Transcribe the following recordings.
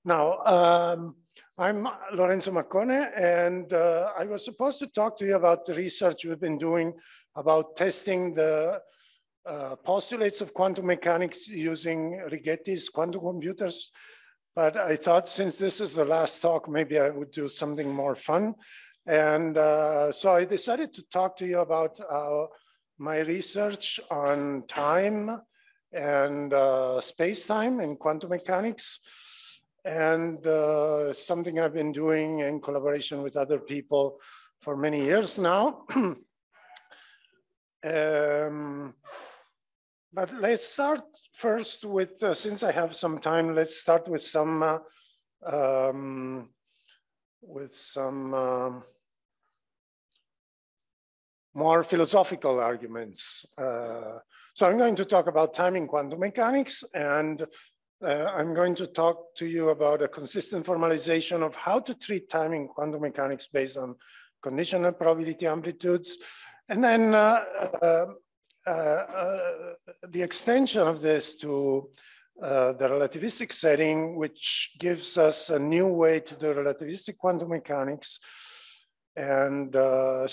Now, I'm Lorenzo Maccone, and I was supposed to talk to you about the research we've been doing about testing the postulates of quantum mechanics using Righetti's quantum computers. But I thought since this is the last talk, maybe I would do something more fun. And so I decided to talk to you about my research on time and space-time in quantum mechanics, and something I've been doing in collaboration with other people for many years now. But let's start first with, since I have some time, let's start with some more philosophical arguments. So I'm going to talk about time in quantum mechanics, and I'm going to talk to you about a consistent formalization of how to treat time in quantum mechanics based on conditional probability amplitudes. And then the extension of this to the relativistic setting, which gives us a new way to do relativistic quantum mechanics. And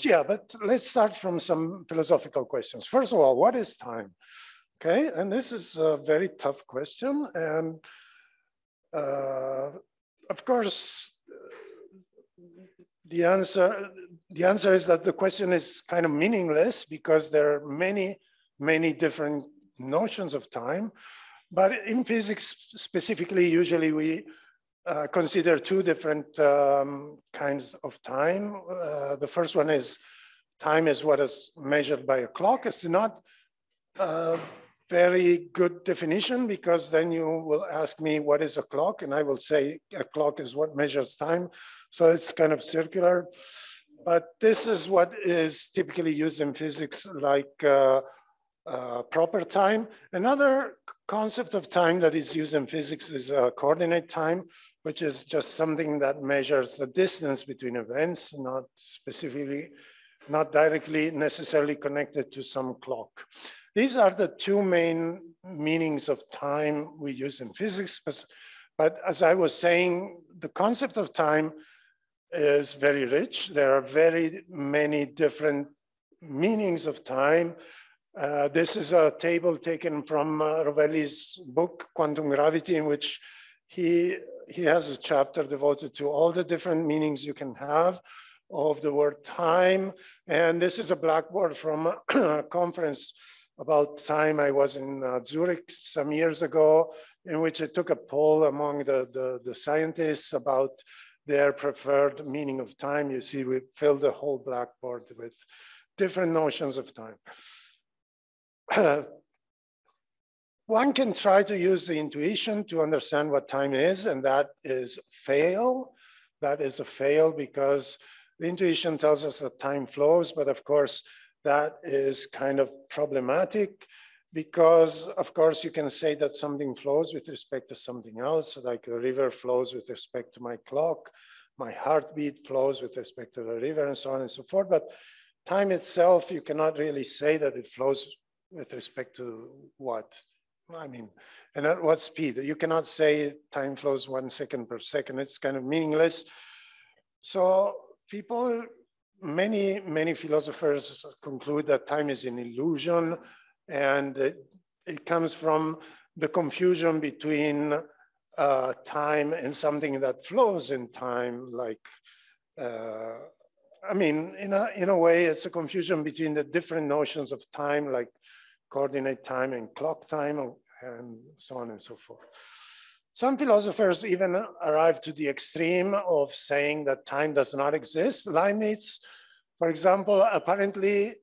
yeah, but let's start from some philosophical questions. First of all, what is time? Okay, and this is a very tough question. And of course, the answer is that the question is kind of meaningless because there are many, many different notions of time. But in physics specifically, usually we consider two different kinds of time. The first one is time is what is measured by a clock. It's not a very good definition because then you will ask me what is a clock, and I will say a clock is what measures time. So it's kind of circular. But this is what is typically used in physics, like proper time. Another concept of time that is used in physics is coordinate time, which is just something that measures the distance between events, not specifically, not directly necessarily connected to some clock. These are the two main meanings of time we use in physics. But as I was saying, the concept of time is very rich. There are very many different meanings of time. This is a table taken from Rovelli's book, Quantum Gravity, in which he has a chapter devoted to all the different meanings you can have of the word time. And this is a blackboard from a conference about time. I was in Zurich some years ago, in which I took a poll among the scientists about their preferred meaning of time. You see, we filled the whole blackboard with different notions of time. One can try to use the intuition to understand what time is, and that is fail. That is a fail because the intuition tells us that time flows, but of course, that is kind of problematic because, of course, you can say that something flows with respect to something else, like the river flows with respect to my clock, my heartbeat flows with respect to the river, and so on and so forth. But time itself, you cannot really say that it flows with respect to what? I mean, and at what speed? You cannot say time flows 1 second per second. It's kind of meaningless. So people, many philosophers conclude that time is an illusion, and it comes from the confusion between time and something that flows in time. Like, I mean, in a way, it's a confusion between the different notions of time, like coordinate time and clock time, and so on and so forth. Some philosophers even arrive to the extreme of saying that time does not exist. Leibniz, for example, apparently,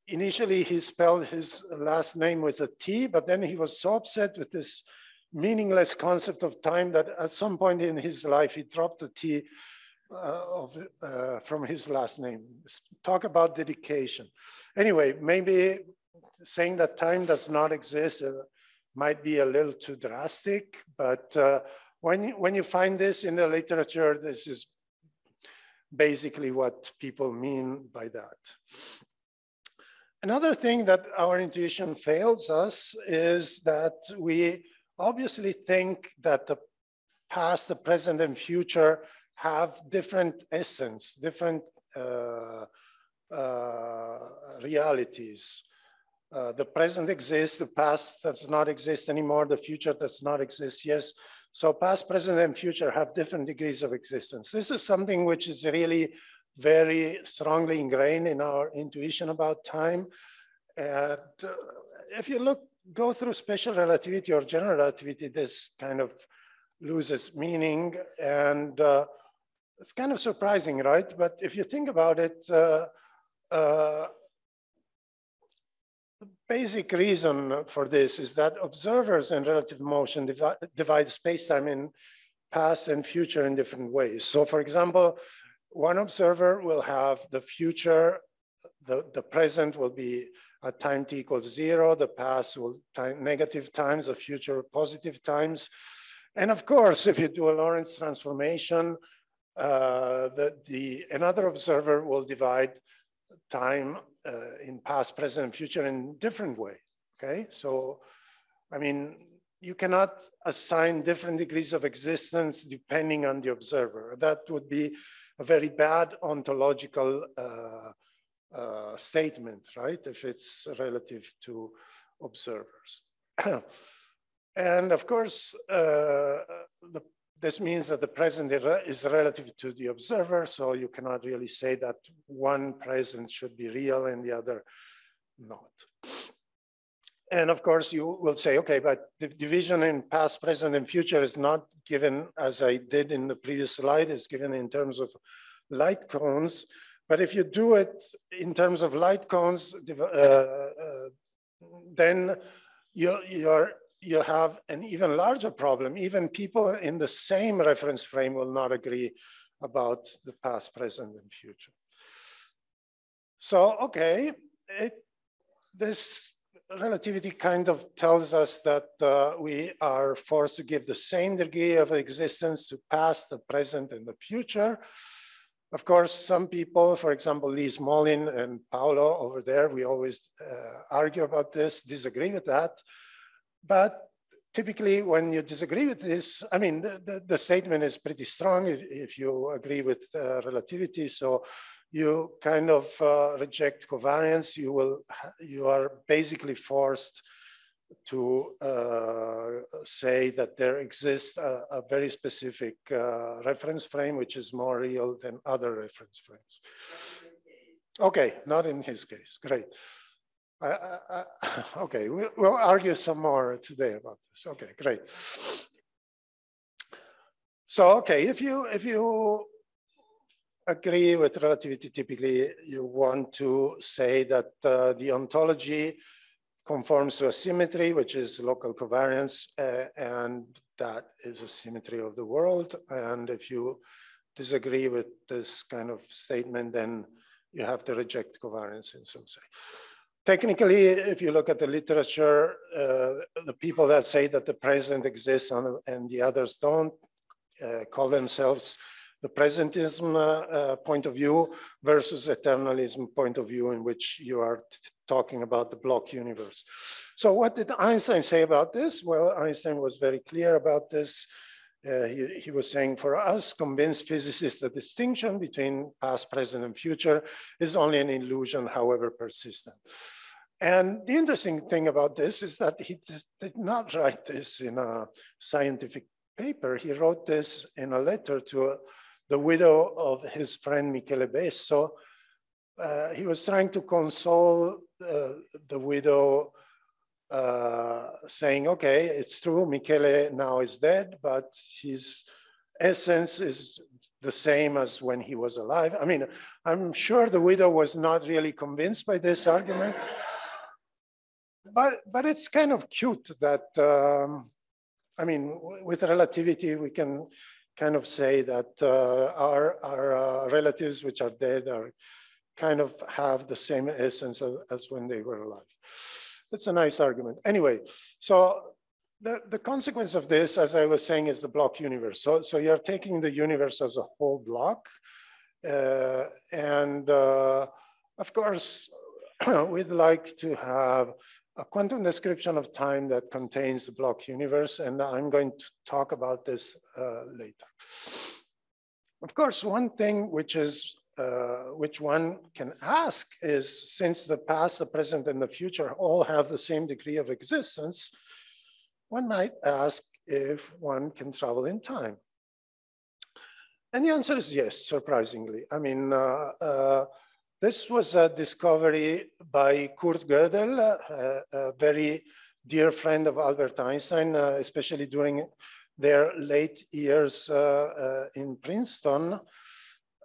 initially he spelled his last name with a T, but then he was so upset with this meaningless concept of time that at some point in his life, he dropped the T from his last name. Talk about dedication. Anyway, maybe saying that time does not exist might be a little too drastic, but when you find this in the literature, this is basically what people mean by that. Another thing that our intuition fails us is that we obviously think that the past, the present, and future have different essence, different realities. The present exists, the past does not exist anymore, the future does not exist, yes. So past, present, and future have different degrees of existence. This is something which is really very strongly ingrained in our intuition about time. And if you go through special relativity or general relativity, this kind of loses meaning. And it's kind of surprising, right? But if you think about it, the basic reason for this is that observers in relative motion divide space-time in past and future in different ways. So for example, one observer will have the future, the present will be at time t equals 0, the past will negative times, the future positive times. And of course, if you do a Lorentz transformation, another observer will divide time in past, present, and future in different way, okay? So, I mean, you cannot assign different degrees of existence depending on the observer. That would be a very bad ontological statement, right? If it's relative to observers. And of course, this means that the present is relative to the observer, so you cannot really say that one present should be real and the other not. And of course, you will say, okay, but the division in past, present, and future is not given, as I did in the previous slide, is given in terms of light cones. But if you do it in terms of light cones, then you have an even larger problem. Even people in the same reference frame will not agree about the past, present, and future. So, okay, this relativity kind of tells us that we are forced to give the same degree of existence to past, the present, and the future. Of course, some people, for example, Lise Mollin and Paolo over there, we always argue about this, disagree with that. But typically when you disagree with this, I mean, the statement is pretty strong if you agree with relativity. So you kind of reject covariance. You are basically forced to say that there exists a very specific reference frame, which is more real than other reference frames. Okay, not in his case, great. Okay, we'll argue some more today about this. Okay, great. So, okay, if you agree with relativity, typically you want to say that the ontology conforms to a symmetry, which is local covariance, and that is a symmetry of the world. And if you disagree with this kind of statement, then you have to reject covariance in some way. Technically, if you look at the literature, the people that say that the present exists and the others don't call themselves the presentism point of view versus eternalism point of view, in which you are talking about the block universe. So what did Einstein say about this? Well, Einstein was very clear about this. He was saying, for us convinced physicists, the distinction between past, present, and future is only an illusion, however persistent. And the interesting thing about this is that he did not write this in a scientific paper. He wrote this in a letter to the widow of his friend Michele Besso. He was trying to console the widow, saying, okay, it's true, Michele now is dead, but his essence is the same as when he was alive. I mean, I'm sure the widow was not really convinced by this argument, but it's kind of cute that, I mean, with relativity, we can kind of say that our relatives which are dead are kind of have the same essence as when they were alive. That's a nice argument. Anyway, so the consequence of this, as I was saying, is the block universe. So you're taking the universe as a whole block. And of course, we'd like to have a quantum description of time that contains the block universe, and I'm going to talk about this later. Of course, one thing which one can ask is, since the past, the present, and the future all have the same degree of existence, one might ask if one can travel in time. And the answer is yes, surprisingly. I mean, this was a discovery by Kurt Gödel, a very dear friend of Albert Einstein, especially during their late years in Princeton.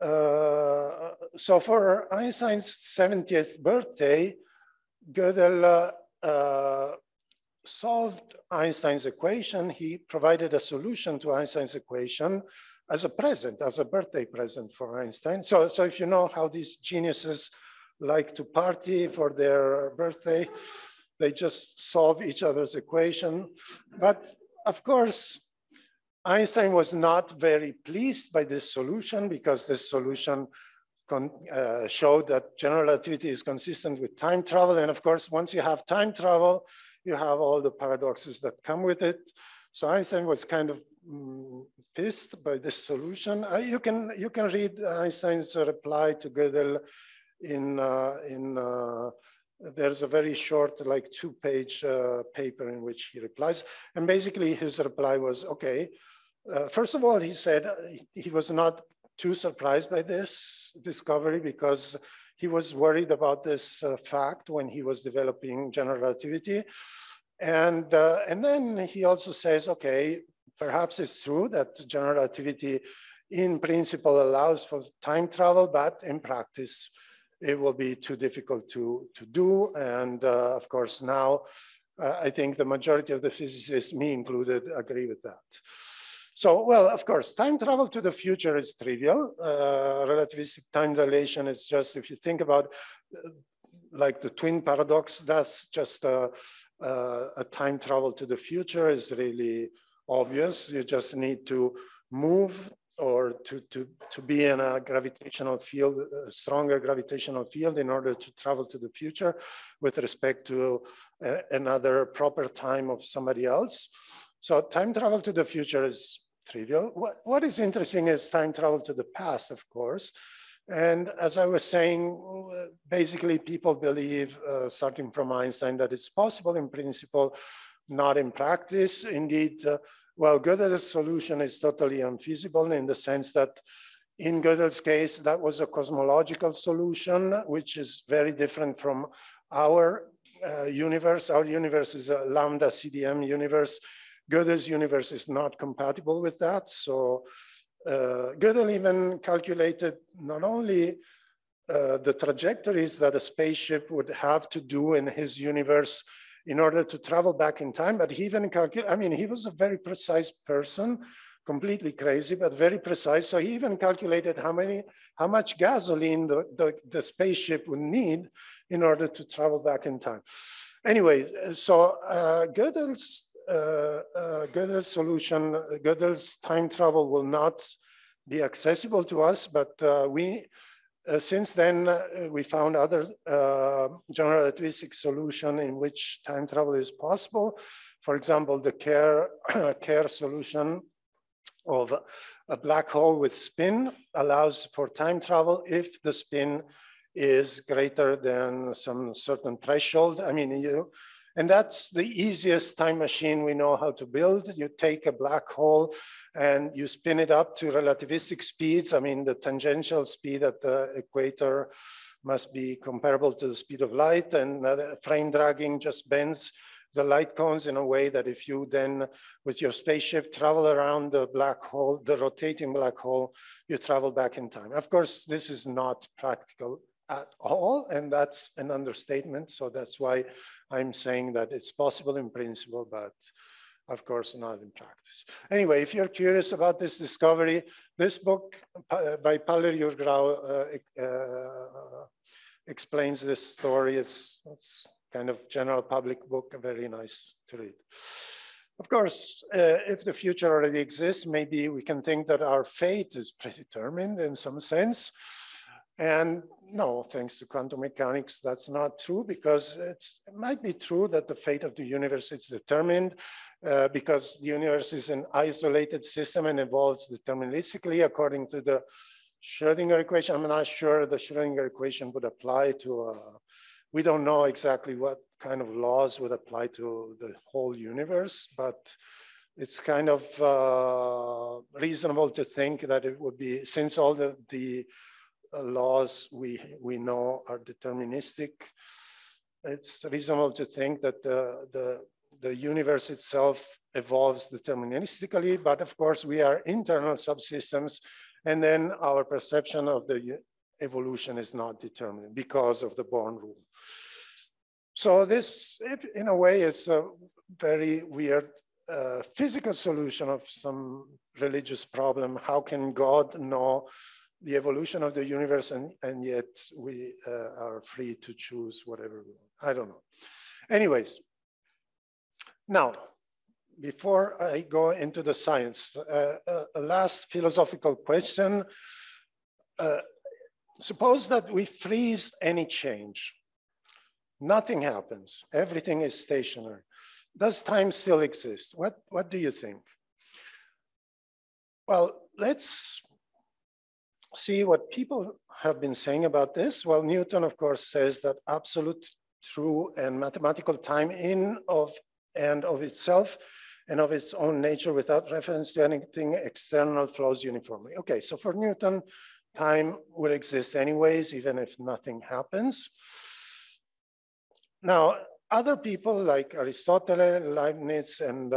So for Einstein's 70th birthday, Gödel solved Einstein's equation. He provided a solution to Einstein's equation as a present, as a birthday present for Einstein. So if you know how these geniuses like to party for their birthday, they just solve each other's equation. But of course, Einstein was not very pleased by this solution, because this solution showed that general relativity is consistent with time travel. And of course, once you have time travel, you have all the paradoxes that come with it. So Einstein was kind of pissed by this solution. You can read Einstein's reply to Gödel there's a very short, like 2-page paper in which he replies. And basically his reply was, okay, first of all, he said he was not too surprised by this discovery, because he was worried about this fact when he was developing general relativity. And then he also says, okay, perhaps it's true that general relativity in principle allows for time travel, but in practice, it will be too difficult to do. And of course, now I think the majority of the physicists, me included, agree with that. So, well, of course, time travel to the future is trivial. Relativistic time dilation is just, if you think about like the twin paradox, that's just a time travel to the future is really obvious. You just need to move or to be in a gravitational field, a stronger gravitational field, in order to travel to the future with respect to another proper time of somebody else. So time travel to the future is trivial. What is interesting is time travel to the past, of course. And as I was saying, basically people believe, starting from Einstein, that it's possible in principle, not in practice. Indeed, well, Gödel's solution is totally unfeasible, in the sense that in Gödel's case, that was a cosmological solution, which is very different from our universe. Our universe is a lambda CDM universe. Gödel's universe is not compatible with that. So Gödel even calculated not only the trajectories that a spaceship would have to do in his universe in order to travel back in time, but he even calculated, I mean, he was a very precise person, completely crazy, but very precise. So he even calculated how much gasoline the spaceship would need in order to travel back in time. Anyway, so Gödel's solution, Gödel's time travel will not be accessible to us, but since then, we found other general relativistic solution in which time travel is possible. For example, the Kerr solution of a black hole with spin allows for time travel if the spin is greater than some certain threshold. I mean, and that's the easiest time machine we know how to build. You take a black hole and you spin it up to relativistic speeds. I mean, the tangential speed at the equator must be comparable to the speed of light, and frame dragging just bends the light cones in a way that if you then, with your spaceship, travel around the black hole, the rotating black hole, you travel back in time. Of course, this is not practical at all, and that's an understatement. So that's why I'm saying that it's possible in principle, but of course not in practice. Anyway, if you're curious about this discovery, this book by Paller Jurgrau explains this story. It's kind of general public book, very nice to read. Of course, if the future already exists, maybe we can think that our fate is predetermined in some sense. And no, thanks to quantum mechanics, that's not true, because it might be true that the fate of the universe is determined because the universe is an isolated system and evolves deterministically according to the Schrödinger equation. I'm not sure the Schrödinger equation would apply to, we don't know exactly what kind of laws would apply to the whole universe, but it's kind of reasonable to think that it would be, since all the laws we know are deterministic, it's reasonable to think that the universe itself evolves deterministically, but of course we are internal subsystems, and then our perception of the evolution is not determined because of the Born rule. So this, in a way, is a very weird physical solution of some religious problem. How can God know the evolution of the universe, and yet we are free to choose whatever we want? I don't know. Anyways, now, before I go into the science, a last philosophical question. Suppose that we freeze any change. Nothing happens. Everything is stationary. Does time still exist? What do you think? Well, let's see what people have been saying about this. Well, Newton, of course, says that absolute, true, and mathematical time in and of itself and of its own nature without reference to anything external flows uniformly. Okay, so for Newton, time will exist anyways, even if nothing happens. Now, other people like Aristotle, Leibniz, and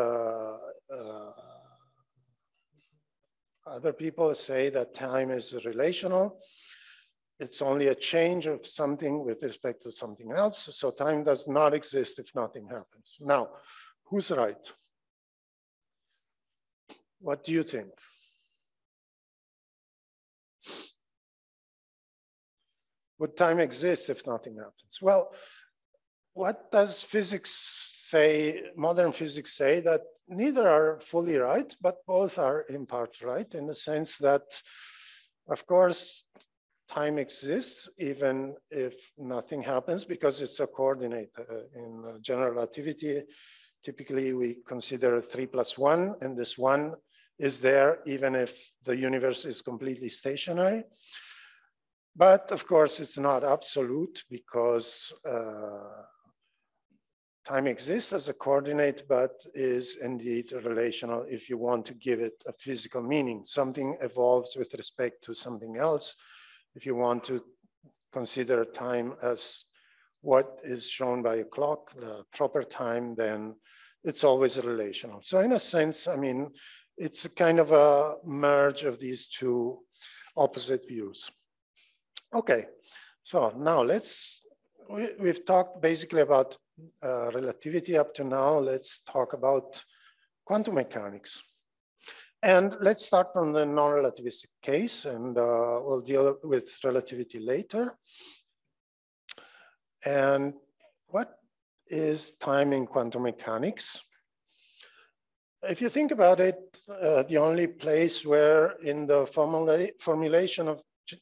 other people say that time is relational. It's only a change of something with respect to something else. So time does not exist if nothing happens. Now, who's right? What do you think? Would time exist if nothing happens? Well, what does physics say, modern physics say? That neither are fully right, but both are in part right, in the sense that, of course, time exists even if nothing happens, because it's a coordinate. In general relativity, typically we consider 3 + 1, and this 1 is there even if the universe is completely stationary. But of course, it's not absolute, because time exists as a coordinate, but is indeed relational if you want to give it a physical meaning. Something evolves with respect to something else. If you want to consider time as what is shown by a clock, the proper time, then it's always relational. So in a sense, I mean, it's a kind of a merge of these two opposite views. Okay, so now we've talked basically about relativity up to now. Let's talk about quantum mechanics. And let's start from the non-relativistic case, and we'll deal with relativity later. And what is time in quantum mechanics? If you think about it, the only place where in the formulation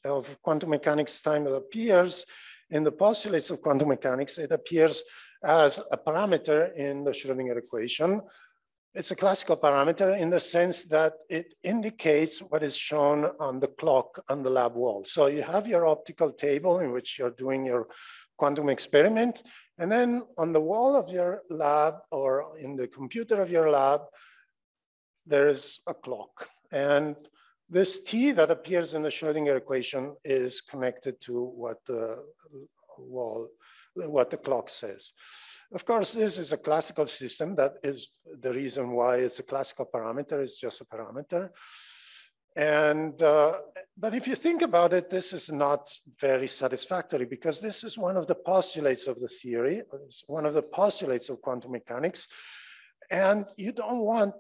of quantum mechanics time appears in the postulates of quantum mechanics, it appears as a parameter in the Schrödinger equation. It's a classical parameter in the sense that it indicates what is shown on the clock on the lab wall. So you have your optical table in which you're doing your quantum experiment, and then on the wall of your lab or in the computer of your lab, there is a clock. And this T that appears in the Schrödinger equation is connected to what the clock says. Of course, this is a classical system. That is the reason why it's a classical parameter. It's just a parameter. And, but if you think about it, this is not very satisfactory, because this is one of the postulates of the theory. It's one of the postulates of quantum mechanics. And you don't want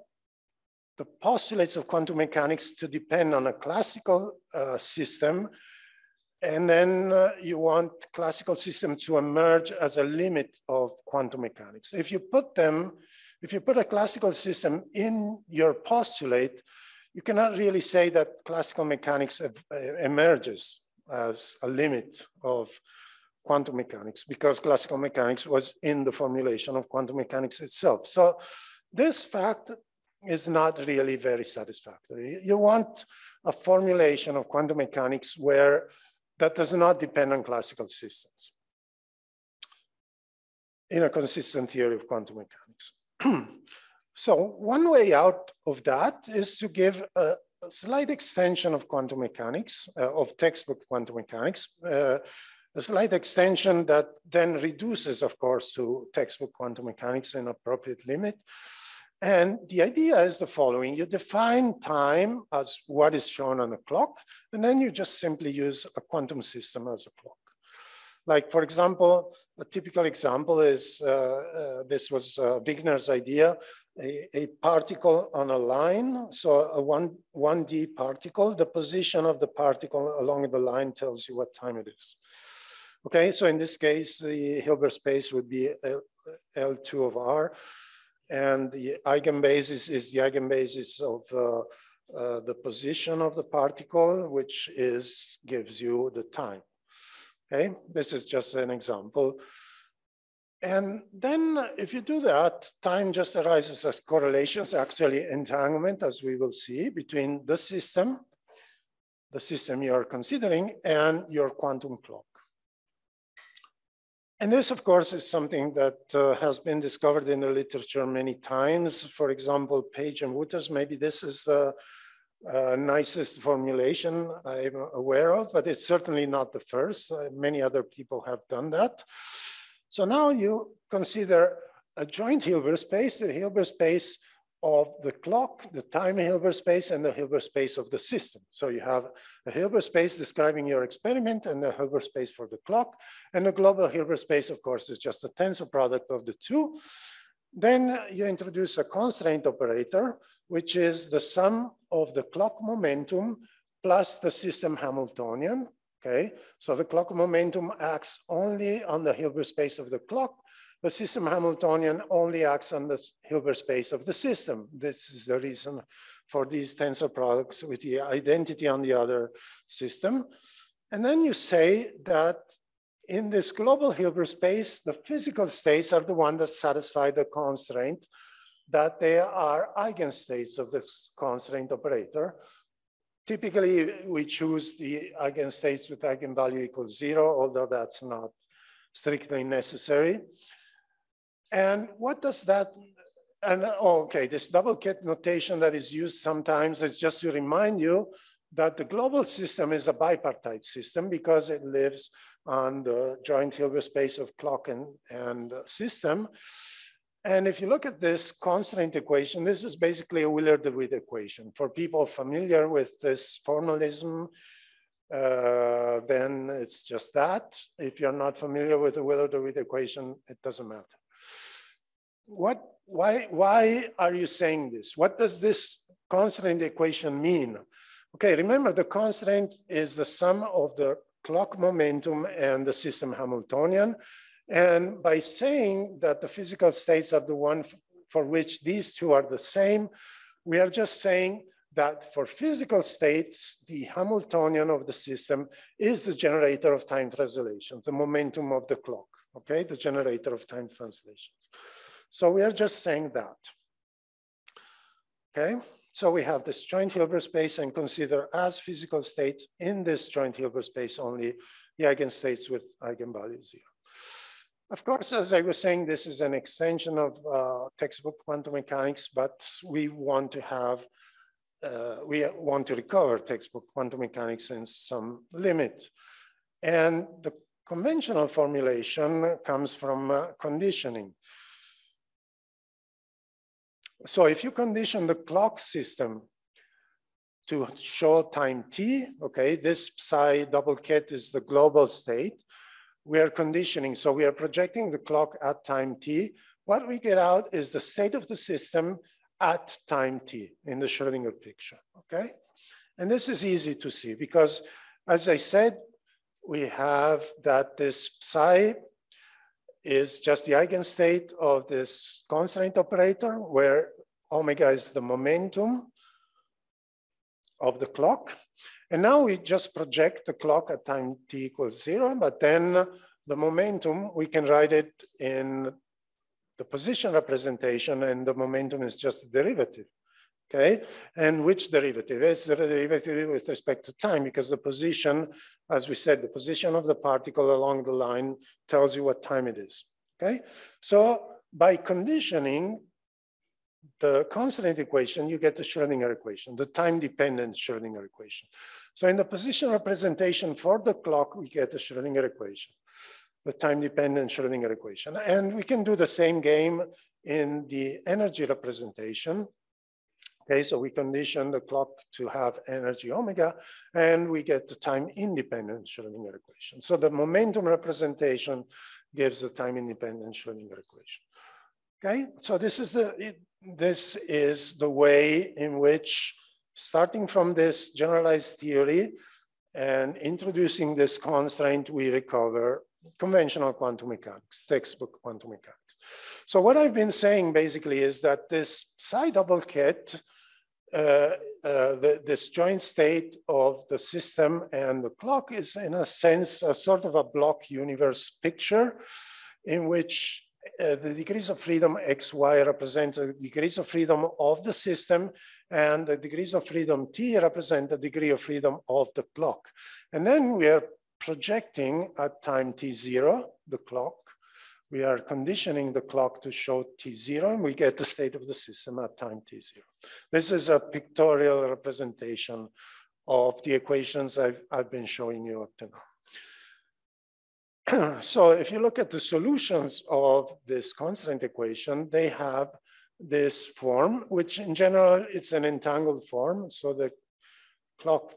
the postulates of quantum mechanics to depend on a classical system, and then you want classical system to emerge as a limit of quantum mechanics. If you put a classical system in your postulate, you cannot really say that classical mechanics emerges as a limit of quantum mechanics, because classical mechanics was in the formulation of quantum mechanics itself. So this fact is not really very satisfactory. You want a formulation of quantum mechanics where that does not depend on classical systems in a consistent theory of quantum mechanics. So one way out of that is to give a slight extension of quantum mechanics, of textbook quantum mechanics, a slight extension that then reduces, of course, to textbook quantum mechanics in appropriate limit. And the idea is the following: you define time as what is shown on the clock, and then you just simply use a quantum system as a clock. Like, for example, a typical example is, this was Wigner's idea, a particle on a line. So a 1D particle, the position of the particle along the line tells you what time it is. Okay, so in this case, the Hilbert space would be L2 of R. And the eigenbasis is the eigenbasis of the position of the particle, which gives you the time. Okay, this is just an example. And then if you do that, time just arises as correlations, actually entanglement, as we will see, between the system you're considering, and your quantum clock. And this, of course, is something that has been discovered in the literature many times. For example, Page and Wouters, maybe this is the nicest formulation I'm aware of, but it's certainly not the first. Many other people have done that. So now you consider a joint Hilbert space, the Hilbert space of the clock, the time Hilbert space, and the Hilbert space of the system. So you have a Hilbert space describing your experiment and the Hilbert space for the clock. And the global Hilbert space, of course, is just a tensor product of the two. Then you introduce a constraint operator, which is the sum of the clock momentum plus the system Hamiltonian. Okay, so the clock momentum acts only on the Hilbert space of the clock. The system Hamiltonian only acts on the Hilbert space of the system. This is the reason for these tensor products with the identity on the other system. And then you say that in this global Hilbert space, the physical states are the ones that satisfy the constraint, that they are eigenstates of this constraint operator. Typically, we choose the eigenstates with eigenvalue equals 0, although that's not strictly necessary. And what does that, and okay, this double ket notation that is used sometimes is just to remind you that the global system is a bipartite system because it lives on the joint Hilbert space of clock and system. And if you look at this constraint equation, this is basically a Wheeler-DeWitt equation. For people familiar with this formalism, then it's just that. If you're not familiar with the Wheeler-DeWitt equation, it doesn't matter. Why are you saying this? What does this constraint equation mean? Okay, remember the constraint is the sum of the clock momentum and the system Hamiltonian. And by saying that the physical states are the one for which these two are the same, we are just saying that for physical states, the Hamiltonian of the system is the generator of time translations, the momentum of the clock, okay? The generator of time translations. So we are just saying that, okay? So we have this joint Hilbert space and consider as physical states in this joint Hilbert space only the eigenstates with eigenvalue 0. Of course, as I was saying, this is an extension of textbook quantum mechanics, but we want to have, we want to recover textbook quantum mechanics in some limit. And the conventional formulation comes from conditioning. So if you condition the clock system to show time t, okay, this psi double ket is the global state. We are conditioning, so we are projecting the clock at time t. What we get out is the state of the system at time t in the Schrödinger picture, okay? And this is easy to see because, as I said, we have that this psi is just the eigenstate of this constraint operator where omega is the momentum of the clock. And now we just project the clock at time t equals 0, but then the momentum, we can write it in the position representation, and the momentum is just a derivative. Okay, and which derivative? It's the derivative with respect to time, because the position, as we said, the position of the particle along the line tells you what time it is. Okay, so by conditioning the constraint equation, you get the Schrödinger equation, the time-dependent Schrödinger equation. So in the position representation for the clock, we get the Schrödinger equation, the time-dependent Schrödinger equation. And we can do the same game in the energy representation. Okay, so we condition the clock to have energy omega, and we get the time-independent Schrödinger equation. So the momentum representation gives the time-independent Schrödinger equation. Okay, so this is the way in which, starting from this generalized theory and introducing this constraint, we recover conventional quantum mechanics, textbook quantum mechanics. So what I've been saying basically is that this psi double ket, this joint state of the system and the clock, is in a sense a sort of a block universe picture in which the degrees of freedom xy represent the degrees of freedom of the system, and the degrees of freedom t represent the degree of freedom of the clock. And then we are projecting at time t0 the clock. We are conditioning the clock to show t0, and we get the state of the system at time t0. This is a pictorial representation of the equations I've been showing you up to now. So if you look at the solutions of this constraint equation, they have this form, which in general, it's an entangled form. So the clock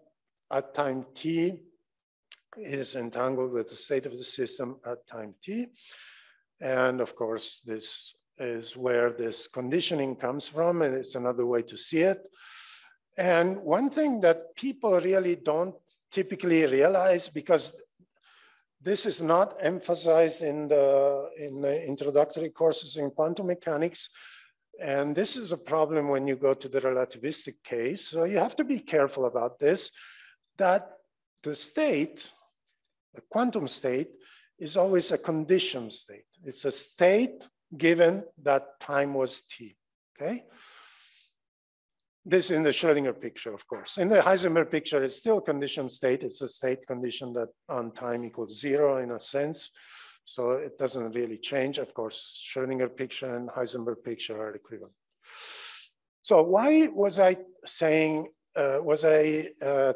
at time t is entangled with the state of the system at time t. And of course, this is where this conditioning comes from, and it's another way to see it. And one thing that people really don't typically realize, because this is not emphasized in the introductory courses in quantum mechanics, and this is a problem when you go to the relativistic case. So you have to be careful about this, that the state, the quantum state, is always a conditioned state. It's a state given that time was t, okay? This in the Schrödinger picture, of course. In the Heisenberg picture, it's still a conditioned state. It's a state condition that on time equals 0 in a sense. So it doesn't really change. Of course, Schrödinger picture and Heisenberg picture are equivalent. So why was I saying,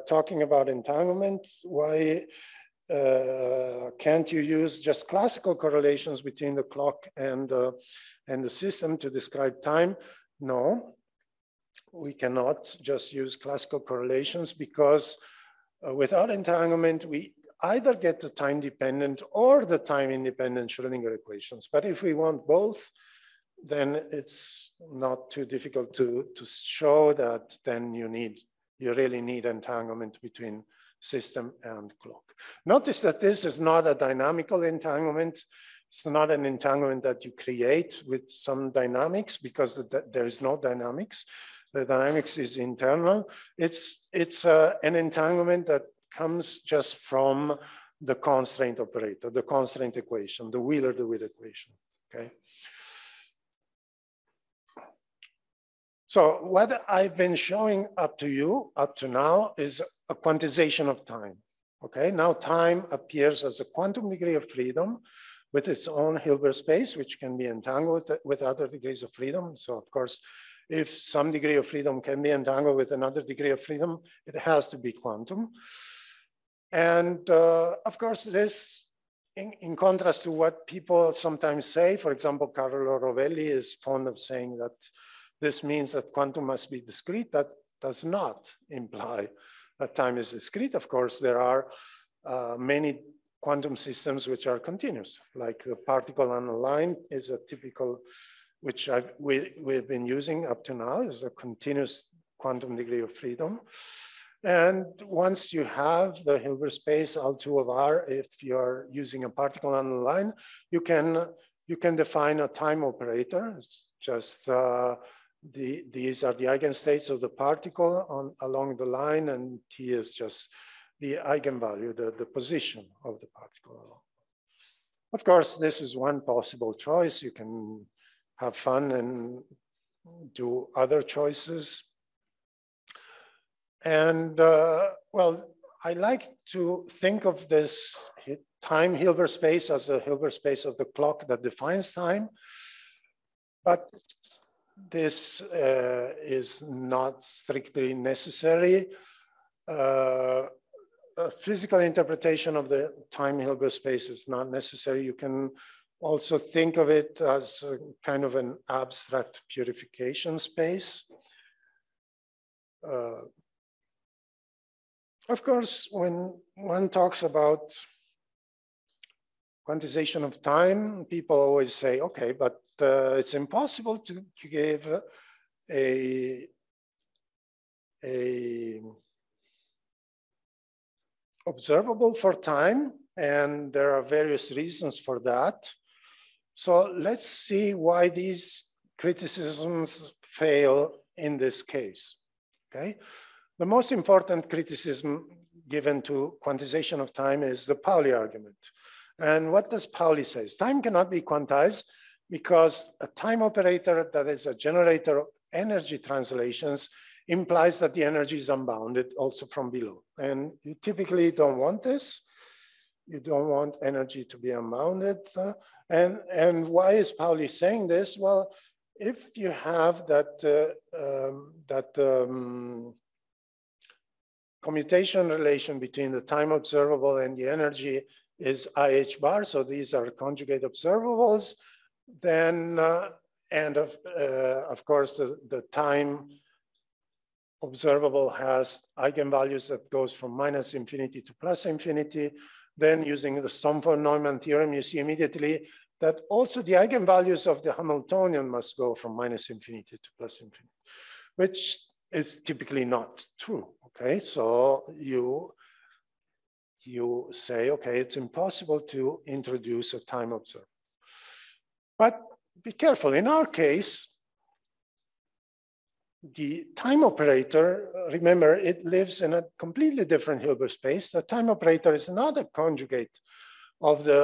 talking about entanglement? Why can't you use just classical correlations between the clock and the system to describe time? No, we cannot just use classical correlations, because without entanglement, we either get the time-dependent or the time-independent Schrödinger equations. But if we want both, then it's not too difficult to show that then you really need entanglement between system and clock. Notice that this is not a dynamical entanglement. It's not an entanglement that you create with some dynamics, because there is no dynamics. The dynamics is internal. It's an entanglement that comes just from the constraint operator, the constraint equation, the Wheeler-DeWitt equation, okay? So what I've been showing up to now is a quantization of time, okay? Now time appears as a quantum degree of freedom with its own Hilbert space, which can be entangled with other degrees of freedom. So of course, if some degree of freedom can be entangled with another degree of freedom, it has to be quantum. And of course, this, in contrast to what people sometimes say, for example, Carlo Rovelli is fond of saying that this means that quantum must be discrete. That does not imply that time is discrete. Of course, there are many quantum systems which are continuous, like the particle on a line is a typical, which we've been using up to now, is a continuous quantum degree of freedom. And once you have the Hilbert space L2 of R, if you're using a particle on the line, you can define a time operator. It's just these are the eigenstates of the particle along the line, and T is just the eigenvalue, the position of the particle. Of course, this is one possible choice. You can have fun and do other choices. And well, I like to think of this time Hilbert space as a Hilbert space of the clock that defines time. But this is not strictly necessary. A physical interpretation of the time Hilbert space is not necessary. You can also think of it as a kind of an abstract purification space. Of course, when one talks about quantization of time, people always say, okay, but it's impossible to give a observable for time, and there are various reasons for that. So let's see why these criticisms fail in this case, okay? The most important criticism given to quantization of time is the Pauli argument. And what does Pauli say? Time cannot be quantized because a time operator that is a generator of energy translations implies that the energy is unbounded also from below. And you typically don't want this. You don't want energy to be unbounded. And why is Pauli saying this? Well, if you have that, commutation relation between the time observable and the energy is IH bar, so these are conjugate observables, then, and of course, the time observable has eigenvalues that goes from -infinity to +infinity. Then using the Stomford-Neumann theorem, you see immediately that also the eigenvalues of the Hamiltonian must go from -infinity to +infinity, which is typically not true, okay? So you say, okay, it's impossible to introduce a time observer. But be careful, in our case, the time operator, remember, it lives in a completely different Hilbert space. The time operator is not a conjugate of the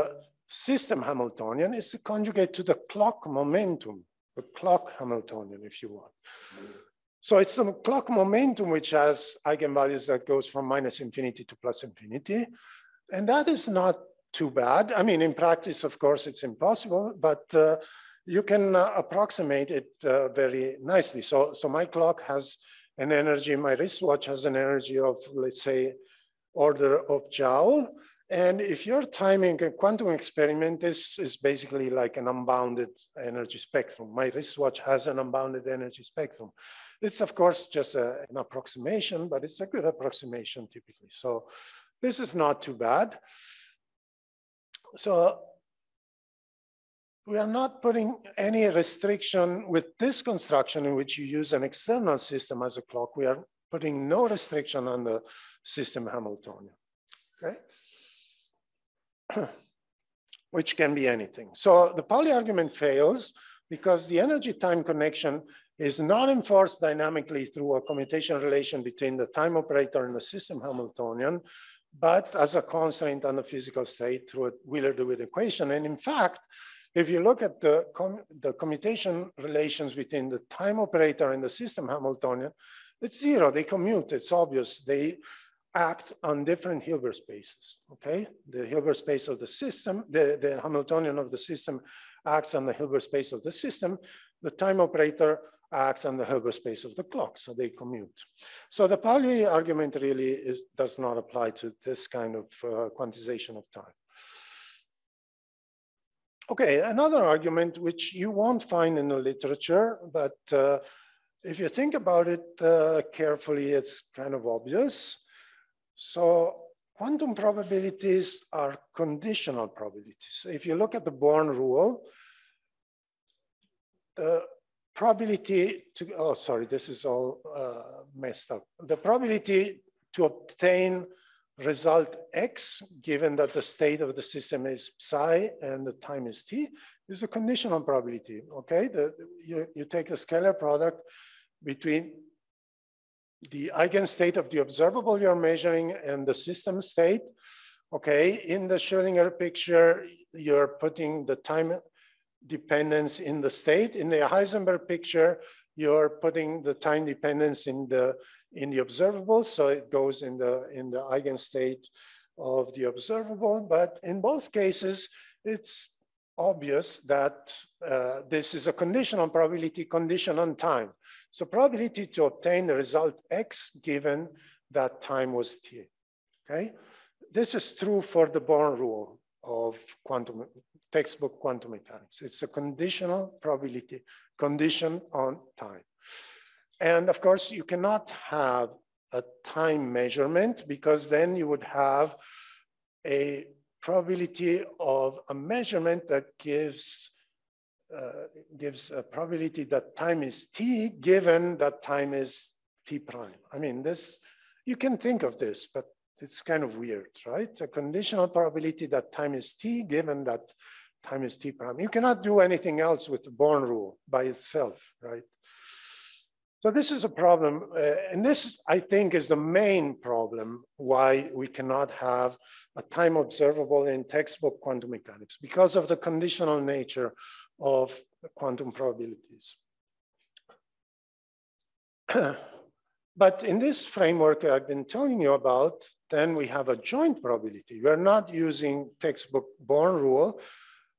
system Hamiltonian, it's a conjugate to the clock momentum, the clock Hamiltonian, if you want. So it's the clock momentum which has eigenvalues that goes from -infinity to +infinity. And that is not too bad. I mean, in practice, of course, it's impossible, but you can approximate it very nicely. So my clock has an energy, my wristwatch has an energy of, let's say, order of joule. And if you're timing a quantum experiment, this is basically like an unbounded energy spectrum. My wristwatch has an unbounded energy spectrum. It's, of course, just an approximation, but it's a good approximation typically. So this is not too bad. So we are not putting any restriction with this construction in which you use an external system as a clock. We are putting no restriction on the system Hamiltonian, okay? Which can be anything. So the Pauli argument fails because the energy-time connection is not enforced dynamically through a commutation relation between the time operator and the system Hamiltonian, but as a constraint on the physical state through a Wheeler-DeWitt equation. And in fact, if you look at the commutation relations between the time operator and the system Hamiltonian, it's zero, they commute, it's obvious. They act on different Hilbert spaces, okay? The Hilbert space of the system, the Hamiltonian of the system acts on the Hilbert space of the system. The time operator acts on the Hilbert space of the clock, so they commute. So the Pauli argument really does not apply to this kind of quantization of time. Okay, another argument which you won't find in the literature, but if you think about it carefully, it's kind of obvious. So quantum probabilities are conditional probabilities. If you look at the Born rule, the probability to, oh, sorry, this is all messed up. The probability to obtain result X, given that the state of the system is psi and the time is t, is a conditional probability, okay? You take a scalar product between the eigenstate of the observable you're measuring and the system state, okay? In the Schrödinger picture, you're putting the time dependence in the state. In the Heisenberg picture, you're putting the time dependence in the observable, so it goes in the eigenstate of the observable. But in both cases, it's obvious that this is a conditional probability condition on time. So probability to obtain the result X given that time was t, okay? This is true for the Born rule of textbook quantum mechanics. It's a conditional probability condition on time. And of course, you cannot have a time measurement because then you would have a probability of a measurement that gives a probability that time is t given that time is t prime. I mean, this, you can think of this, but it's kind of weird, right? A conditional probability that time is t given that time is t prime. You cannot do anything else with the Born rule by itself, right? So this is a problem, and this, I think, is the main problem why we cannot have a time observable in textbook quantum mechanics, because of the conditional nature of the quantum probabilities. But in this framework I've been telling you about, then we have a joint probability. We're not using textbook Born rule,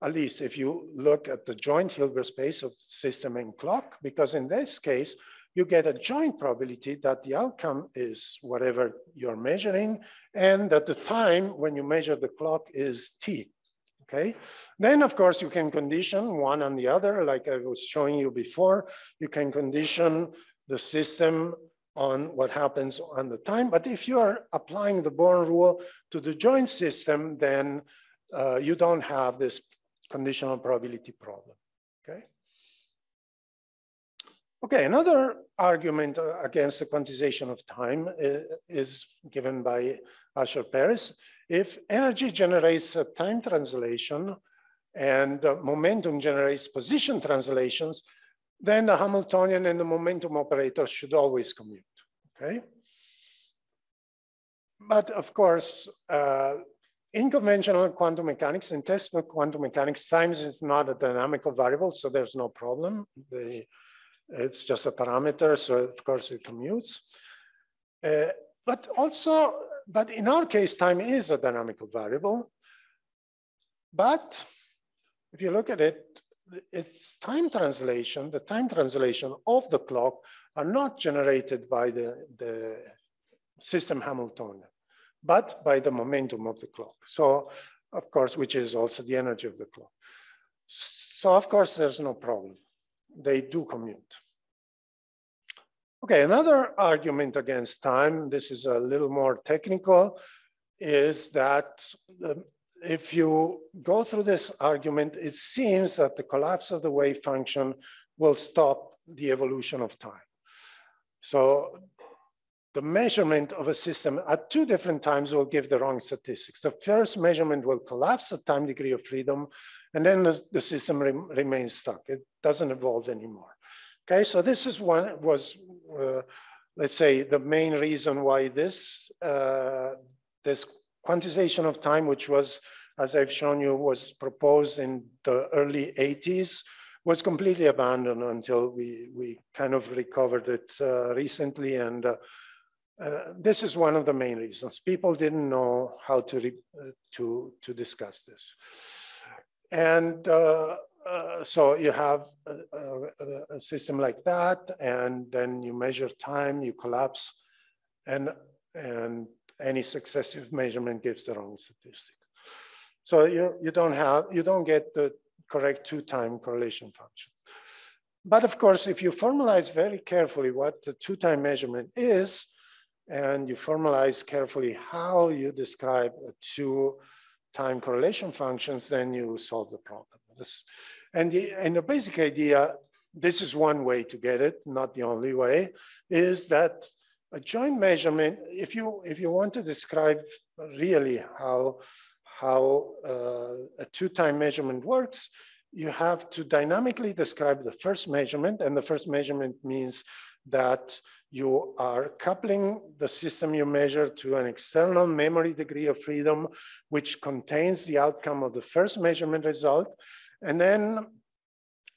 at least if you look at the joint Hilbert space of system and clock, because in this case, you get a joint probability that the outcome is whatever you're measuring, and that the time when you measure the clock is t, okay? Then, of course, you can condition one on the other, like I was showing you before. You can condition the system on what happens on the time. But if you are applying the Born rule to the joint system, then you don't have this conditional probability problem, okay? Okay, another argument against the quantization of time is given by Asher Paris. If energy generates a time translation and momentum generates position translations, then the Hamiltonian and the momentum operator should always commute, okay? But of course, in conventional quantum mechanics, in textbook quantum mechanics, time is not a dynamical variable, so there's no problem. It's just a parameter, so of course it commutes. But in our case, time is a dynamical variable. But if you look at it, its time translation, the time translation of the clock are not generated by the system Hamiltonian, but by the momentum of the clock. So, of course, which is also the energy of the clock. So, of course, there's no problem. They do commute. Okay, another argument against time, this is a little more technical, is that if you go through this argument, it seems that the collapse of the wave function will stop the evolution of time. So the measurement of a system at two different times will give the wrong statistics. The first measurement will collapse the time degree of freedom, and then the system remains stuck. It doesn't evolve anymore. Okay, so this is let's say, the main reason why this quantization of time, which was, as I've shown you, was proposed in the early 80s, was completely abandoned until we kind of recovered it recently. And this is one of the main reasons. People didn't know how to discuss this. And so you have a system like that, and then you measure time, you collapse, and any successive measurement gives the wrong statistics. So you don't get the correct two-time correlation function. But of course, if you formalize very carefully what the two-time measurement is, and you formalize carefully how you describe two-time correlation functions, then you solve the problem. And the basic idea, this is one way to get it, not the only way, is that a joint measurement, if you want to describe really how a two-time measurement works, you have to dynamically describe the first measurement, and the first measurement means that you are coupling the system you measure to an external memory degree of freedom, which contains the outcome of the first measurement result. And then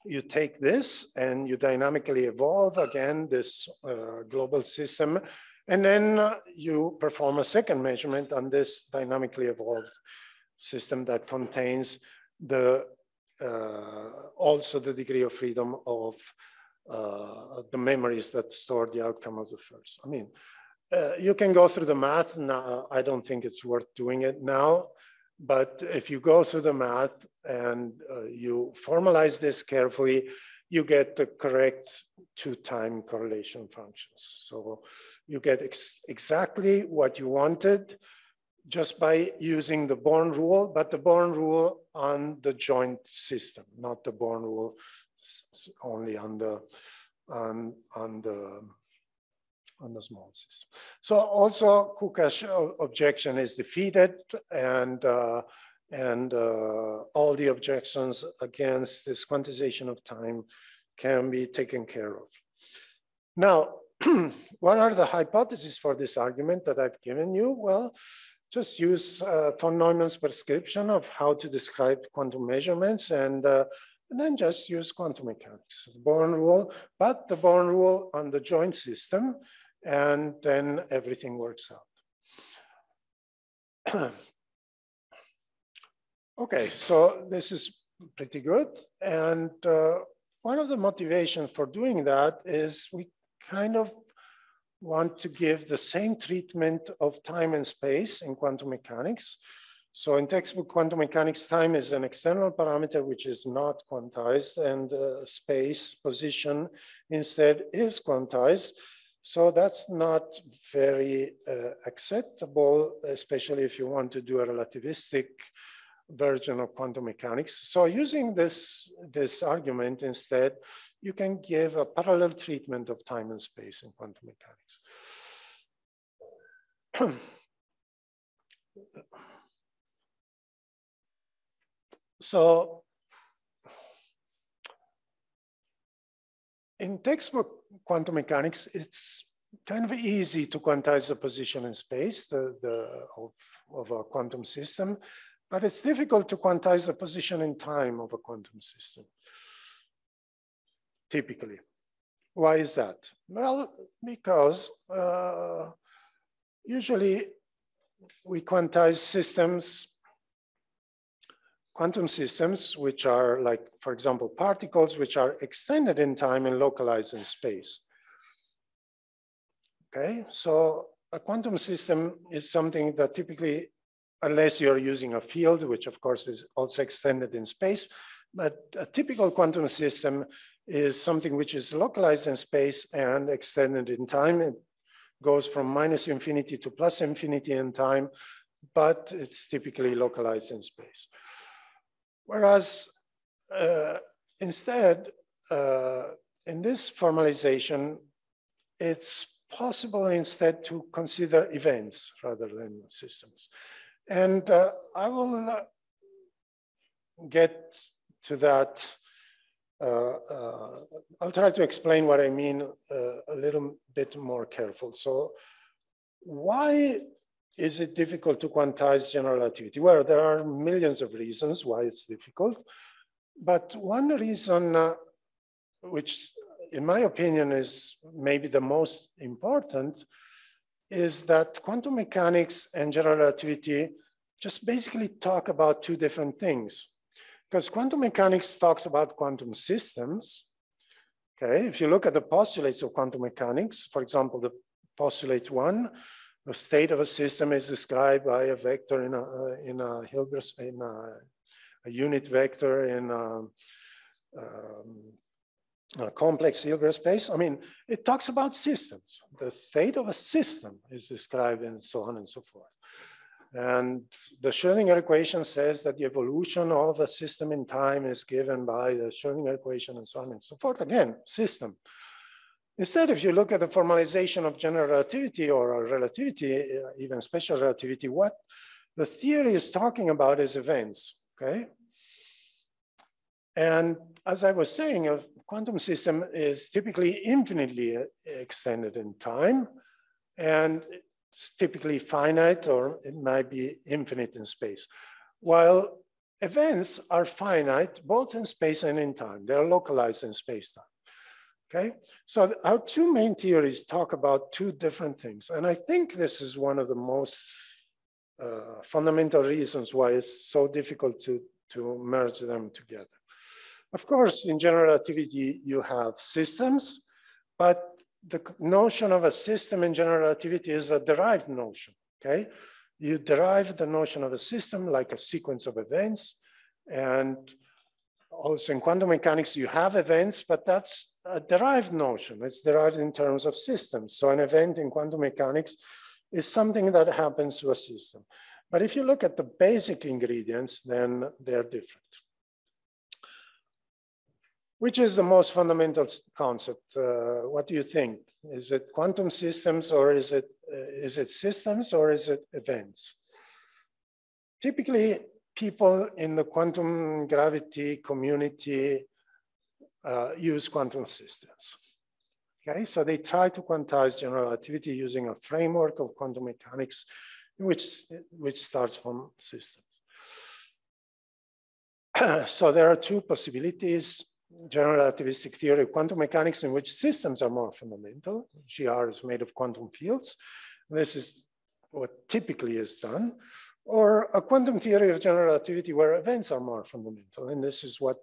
you take this and you dynamically evolve again this global system. And then you perform a second measurement on this dynamically evolved system that contains the also the degree of freedom of the memories that store the outcome of the first. I mean, you can go through the math now. I don't think it's worth doing it now, but if you go through the math and you formalize this carefully, you get the correct two-time correlation functions. So you get exactly what you wanted just by using the Born rule, but the Born rule on the joint system, not the Born rule only on the small system. So also Kuka's objection is defeated, and all the objections against this quantization of time can be taken care of. Now, what are the hypotheses for this argument that I've given you? Well, just use von Neumann's prescription of how to describe quantum measurements, and then just use quantum mechanics, the Born rule, but the Born rule on the joint system, and then everything works out. Okay, so this is pretty good. And one of the motivations for doing that is we kind of want to give the same treatment of time and space in quantum mechanics. So in textbook quantum mechanics, time is an external parameter which is not quantized, and space position instead is quantized. So that's not very acceptable, especially if you want to do a relativistic version of quantum mechanics. So using this argument instead, you can give a parallel treatment of time and space in quantum mechanics. So in textbook quantum mechanics, it's kind of easy to quantize the position in space of a quantum system, but it's difficult to quantize the position in time of a quantum system, typically. Why is that? Well, because usually we quantize systems, quantum systems, which are like, for example, particles, which are extended in time and localized in space. Okay, so a quantum system is something that typically, unless you're using a field, which of course is also extended in space, but a typical quantum system is something which is localized in space and extended in time. It goes from -infinity to +infinity in time, but it's typically localized in space. Whereas instead, in this formalization, it's possible instead to consider events rather than systems. And I will get to that. I'll try to explain what I mean a little bit more careful. So why is it difficult to quantize general relativity? Well, there are millions of reasons why it's difficult, but one reason which in my opinion is maybe the most important is that quantum mechanics and general relativity just basically talk about two different things. Because quantum mechanics talks about quantum systems. Okay, if you look at the postulates of quantum mechanics, for example, the postulate 1, the state of a system is described by a vector in a unit vector in a complex Hilbert space. I mean, it talks about systems. The state of a system is described and so on and so forth. And the Schrödinger equation says that the evolution of a system in time is given by the Schrödinger equation and so on and so forth. Again, system. Instead, if you look at the formalization of general relativity or relativity, even special relativity, what the theory is talking about is events, okay? And as I was saying, a quantum system is typically infinitely extended in time, and it's typically finite, or it might be infinite in space. While events are finite, both in space and in time. They're localized in space-time. Okay, so our two main theories talk about two different things. And I think this is one of the most fundamental reasons why it's so difficult to merge them together. Of course, in general relativity, you have systems, but the notion of a system in general relativity is a derived notion, okay? You derive the notion of a system like a sequence of events, and also in quantum mechanics, you have events, but that's a derived notion. It's derived in terms of systems. So an event in quantum mechanics is something that happens to a system. But if you look at the basic ingredients, then they're different. Which is the most fundamental concept? What do you think? Is it quantum systems, or is it systems, or is it events? Typically, people in the quantum gravity community use quantum systems. Okay, so they try to quantize general relativity using a framework of quantum mechanics, which starts from systems. So there are two possibilities: general relativistic theory of quantum mechanics, in which systems are more fundamental. GR is made of quantum fields. This is what typically is done. Or a quantum theory of general relativity where events are more fundamental. And this is what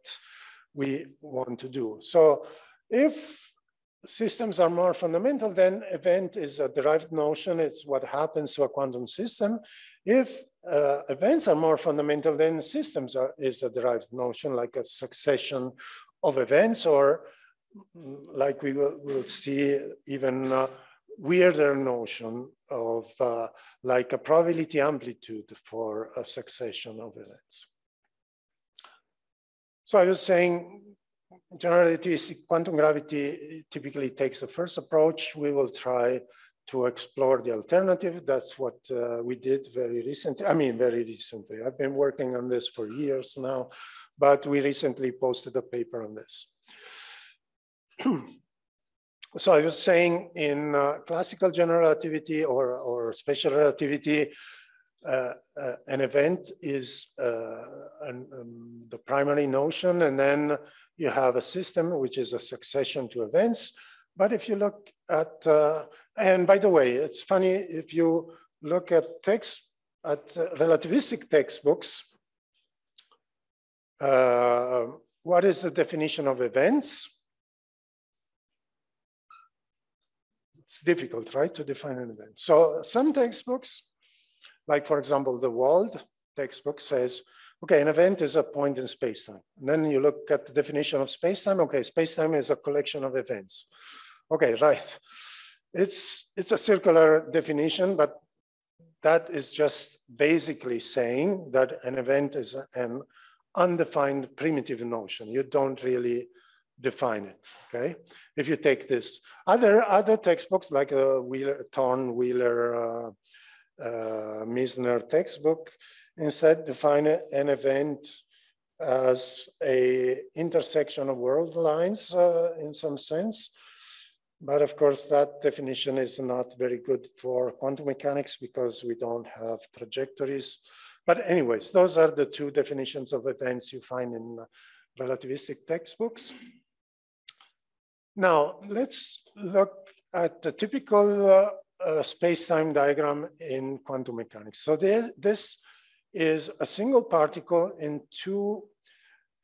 we want to do. So if systems are more fundamental, then event is a derived notion. It's what happens to a quantum system. If events are more fundamental, then systems is a derived notion, like a succession of events, or like we'll see, even weirder notion of like a probability amplitude for a succession of events. So I was saying, general relativistic quantum gravity typically takes the first approach. We will try to explore the alternative. That's what we did very recently. I mean, very recently. I've been working on this for years now, but we recently posted a paper on this. So I was saying, in classical general relativity or special relativity, an event is the primary notion, and then you have a system, which is a succession to events. But if you look at, and by the way, it's funny, if you look at relativistic textbooks, what is the definition of events? It's difficult, right, to define an event. So some textbooks, like for example, the Wald textbook says, okay, an event is a point in space-time. And then you look at the definition of space-time. Okay, space-time is a collection of events. Okay, right. It's a circular definition, but that is just basically saying that an event is an undefined primitive notion. You don't really define it, okay? If you take this, other textbooks like Thorne, Wheeler, Misner textbook, instead define an event as an intersection of world lines in some sense. But of course, that definition is not very good for quantum mechanics because we don't have trajectories. But anyways, those are the two definitions of events you find in relativistic textbooks. Now, let's look at the typical space-time diagram in quantum mechanics. So this is a single particle in two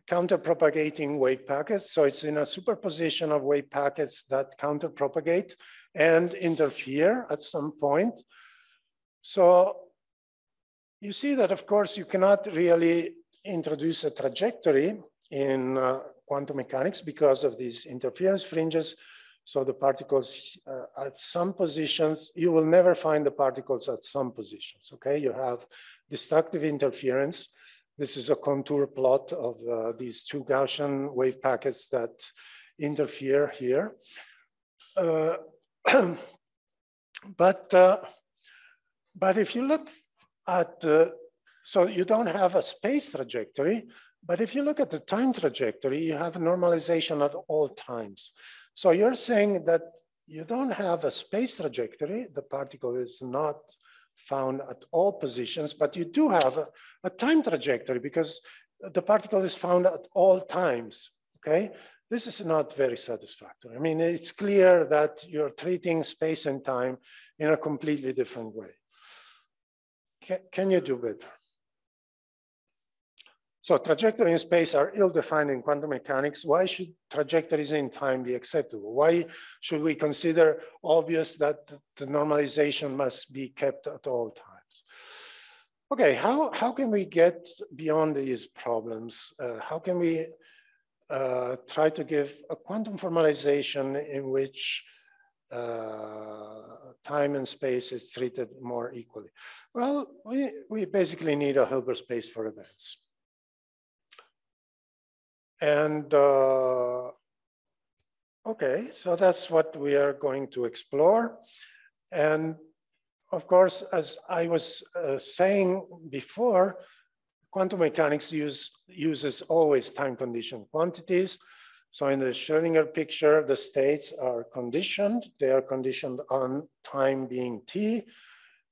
counter-propagating wave packets. So it's in a superposition of wave packets that counter-propagate and interfere at some point. So you see that, of course, you cannot really introduce a trajectory in quantum mechanics because of these interference fringes. So the particles at some positions, you will never find the particles at some positions, okay? You have destructive interference. This is a contour plot of these two Gaussian wave packets that interfere here. But if you look at, so you don't have a space trajectory, but if you look at the time trajectory, you have normalization at all times. So you're saying that you don't have a space trajectory, the particle is not found at all positions, but you do have a time trajectory because the particle is found at all times, okay? This is not very satisfactory. I mean, it's clear that you're treating space and time in a completely different way. Can you do better? So trajectory in space are ill-defined in quantum mechanics. Why should trajectories in time be acceptable? Why should we consider obvious that the normalization must be kept at all times? Okay, how can we get beyond these problems? How can we try to give a quantum formalization in which time and space is treated more equally? Well, we basically need a Hilbert space for events. And okay, so that's what we are going to explore. And of course, as I was saying before, quantum mechanics uses always time conditioned quantities. So in the Schrödinger picture, the states are conditioned. They are conditioned on time being t.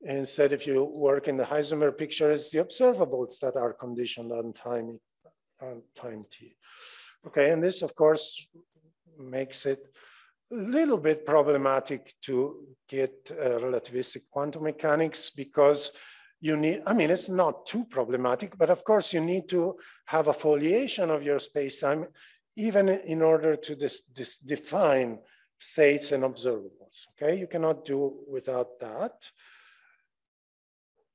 Instead, if you work in the Heisenberg picture, it's the observables that are conditioned on time t. Okay, and this, of course, makes it a little bit problematic to get relativistic quantum mechanics because you need, I mean, it's not too problematic, but of course you need to have a foliation of your space-time even in order to define states and observables, okay? You cannot do without that,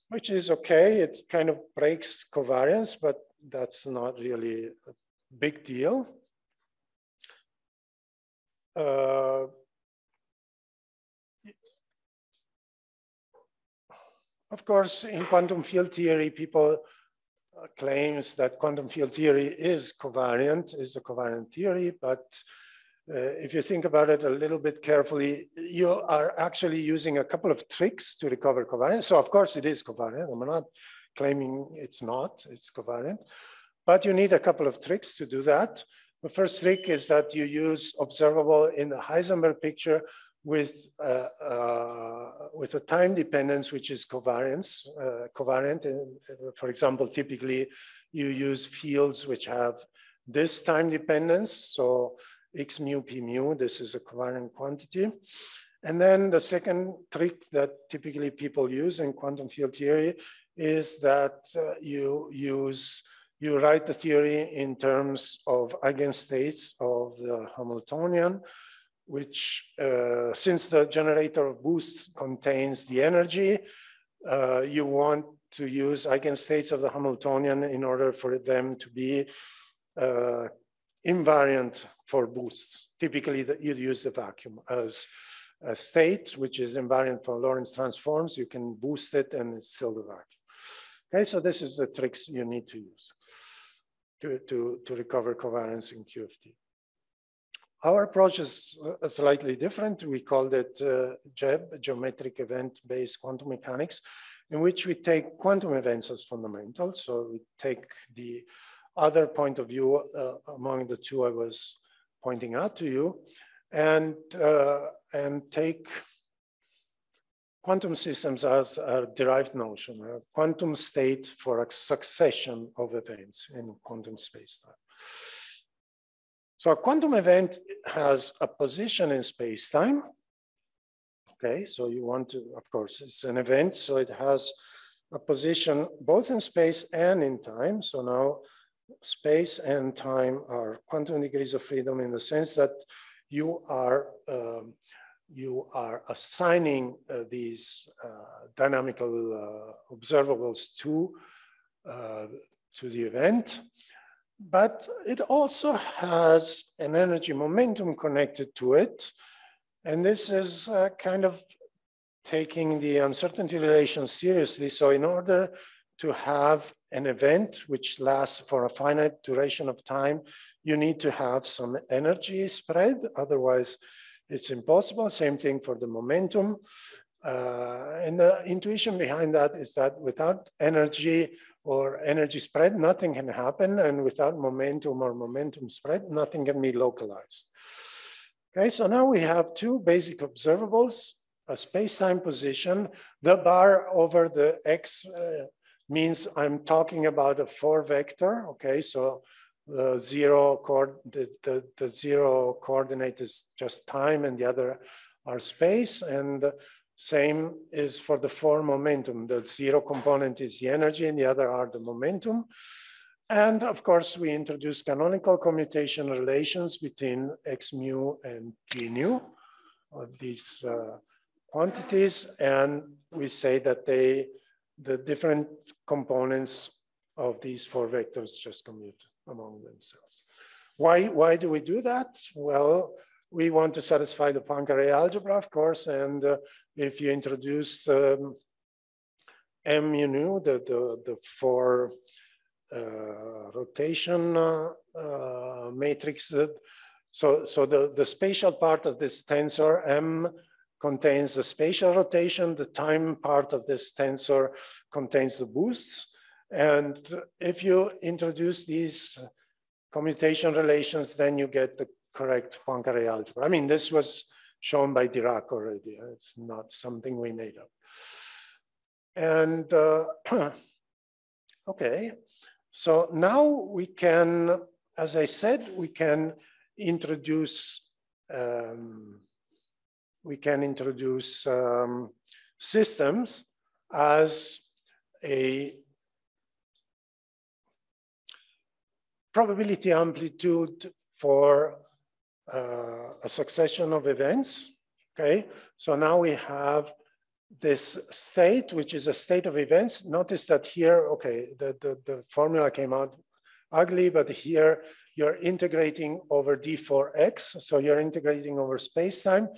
which is okay. It kind of breaks covariance, but that's not really a big deal. Of course, in quantum field theory, people claims that quantum field theory is a covariant theory, but if you think about it a little bit carefully, you are actually using a couple of tricks to recover covariance. So of course it is covariant. I'm not claiming it's not, it's covariant, but you need a couple of tricks to do that. The first trick is that you use observable in the Heisenberg picture with a time dependence, which is covariant. And, for example, typically you use fields which have this time dependence. So x mu p mu, this is a covariant quantity. And then the second trick that typically people use in quantum field theory is that you write the theory in terms of eigenstates of the Hamiltonian, which since the generator of boosts contains the energy, you want to use eigenstates of the Hamiltonian in order for them to be invariant for boosts. Typically, you'd use the vacuum as a state, which is invariant for Lorentz transforms. You can boost it and it's still the vacuum. Okay, so this is the tricks you need to use to recover covariance in QFT. Our approach is slightly different. We called it GEB, geometric event-based quantum mechanics, in which we take quantum events as fundamental. So we take the other point of view among the two I was pointing out to you, and take quantum systems as a derived notion, a quantum state for a succession of events in quantum space-time. So a quantum event has a position in space-time. Okay, so you want to, of course, it's an event, so it has a position both in space and in time. So now space and time are quantum degrees of freedom in the sense that you are assigning these dynamical observables to the event. But it also has an energy momentum connected to it. And this is kind of taking the uncertainty relation seriously. So in order to have an event which lasts for a finite duration of time, you need to have some energy spread. Otherwise, it's impossible. Same thing for the momentum. And the intuition behind that is that without energy or energy spread, nothing can happen. And without momentum or momentum spread, nothing can be localized. Okay, so now we have two basic observables, a space-time position. The bar over the X means I'm talking about a 4 vector. Okay, so the zero coordinate is just time and the other are space. And same is for the 4 momentum. The 0 component is the energy and the other are the momentum. And of course, we introduce canonical commutation relations between x mu and t nu, these quantities. And we say that the different components of these 4 vectors just commute among themselves. Why do we do that? Well, we want to satisfy the Poincare algebra, of course, and if you introduce m mu nu, the 4 rotation matrix, so the spatial part of this tensor M contains the spatial rotation, the time part of this tensor contains the boosts, and if you introduce these commutation relations, then you get the correct Poincare algebra. I mean, this was shown by Dirac already. It's not something we made up. And okay, so now we can, as I said, we can introduce systems as a probability amplitude for a succession of events. Okay, so now we have this state, which is a state of events. Notice that here, okay, the formula came out ugly, but here you're integrating over d4x, so you're integrating over space-time.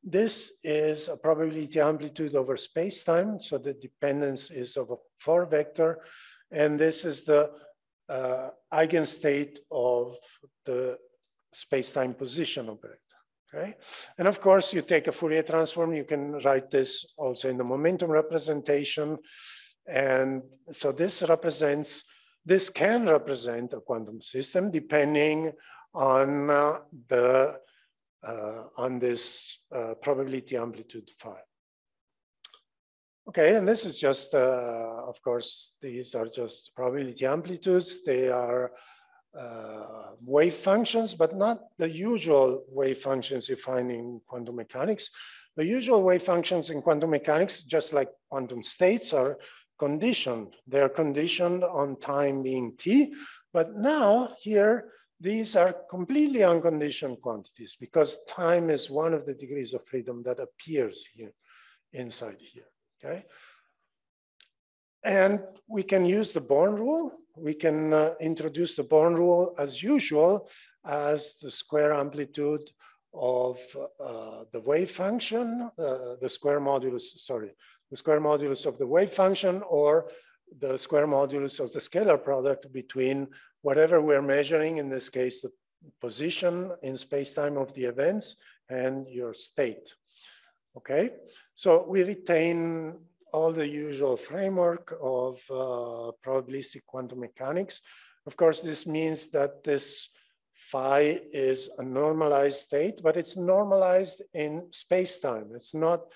This is a probability amplitude over space-time, so the dependence is of a 4 vector, and this is the eigenstate of the space-time position operator. Okay, and of course, you take a Fourier transform, you can write this also in the momentum representation. And so this can represent a quantum system depending on this probability amplitude phi. Okay, and this is just, of course, these are just probability amplitudes. They are wave functions, but not the usual wave functions you find in quantum mechanics. The usual wave functions in quantum mechanics, just like quantum states, are conditioned. They're conditioned on time being t, but now here, these are completely unconditioned quantities because time is one of the degrees of freedom that appears here, inside here, okay? And we can use the Born rule. We can introduce the Born rule as usual as the square amplitude of the wave function, the square modulus of the wave function, or the square modulus of the scalar product between whatever we're measuring, in this case, the position in space-time of the events and your state, okay? So we retain all the usual framework of probabilistic quantum mechanics. Of course, this means that this phi is a normalized state, but it's normalized in space-time. It's not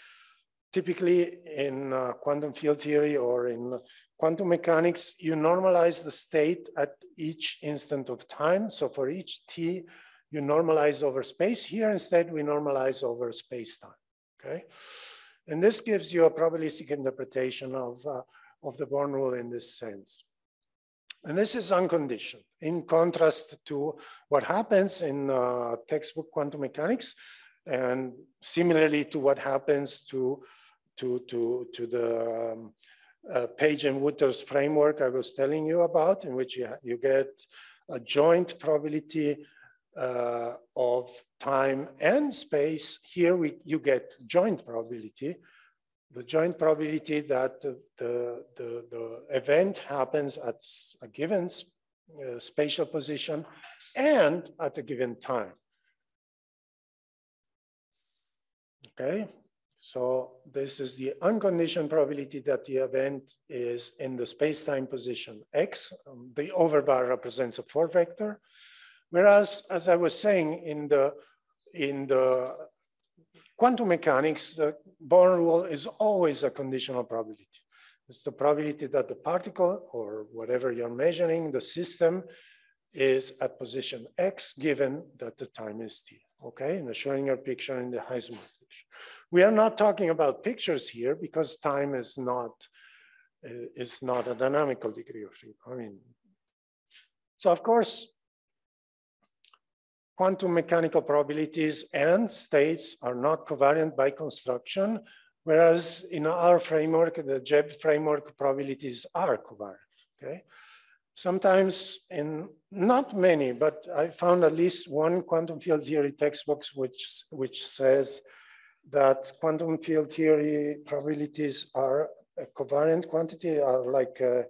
typically in quantum field theory or in quantum mechanics, you normalize the state at each instant of time. So for each t, you normalize over space. Here instead, we normalize over space-time, okay? And this gives you a probabilistic interpretation of the Born rule in this sense. And this is unconditioned, in contrast to what happens in textbook quantum mechanics, and similarly to what happens to the Page and Wooter's framework I was telling you about, in which you get a joint probability of time and space. Here you get joint probability, the joint probability that the event happens at a given spatial position and at a given time. okay? So this is the unconditioned probability that the event is in the space-time position X. The overbar represents a 4 vector. Whereas, as I was saying, in the quantum mechanics, the Born rule is always a conditional probability. It's the probability that the particle, or whatever you're measuring, the system, is at position X, given that the time is t. Okay, in the Schrödinger picture, in the Heisenberg picture. We are not talking about pictures here because time is not a dynamical degree of freedom. I mean, so of course, quantum mechanical probabilities and states are not covariant by construction, whereas in our framework, the Jeb framework, probabilities are covariant, okay? Sometimes in not many, but I found at least one quantum field theory textbook which says that quantum field theory probabilities are a covariant quantity, are like a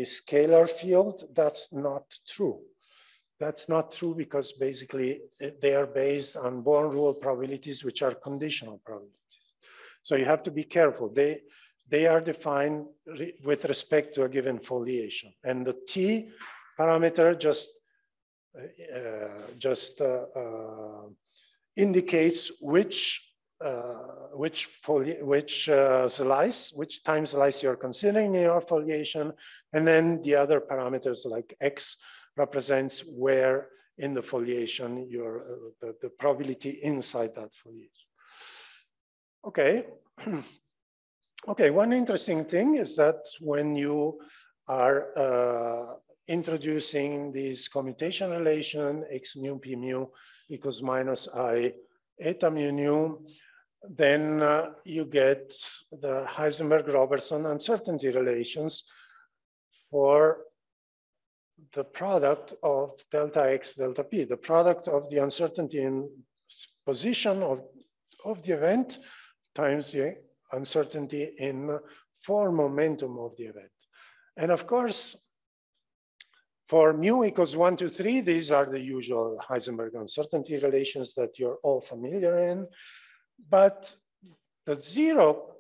scalar field. That's not true. That's not true because basically they are based on Born rule probabilities, which are conditional probabilities. So you have to be careful. They are defined with respect to a given foliation. And the T parameter just indicates which time slice you're considering in your foliation. And then the other parameters like X represents where in the foliation you're, the probability inside that foliation. Okay. Okay, one interesting thing is that when you are introducing this commutation relation, x mu p mu equals minus I eta mu nu, then you get the Heisenberg-Robertson uncertainty relations for the product of delta x, delta p, the product of the uncertainty in position of the event times the uncertainty in for momentum of the event. And of course, for mu equals 1, 2, 3, these are the usual Heisenberg uncertainty relations that you're all familiar in. But the 0,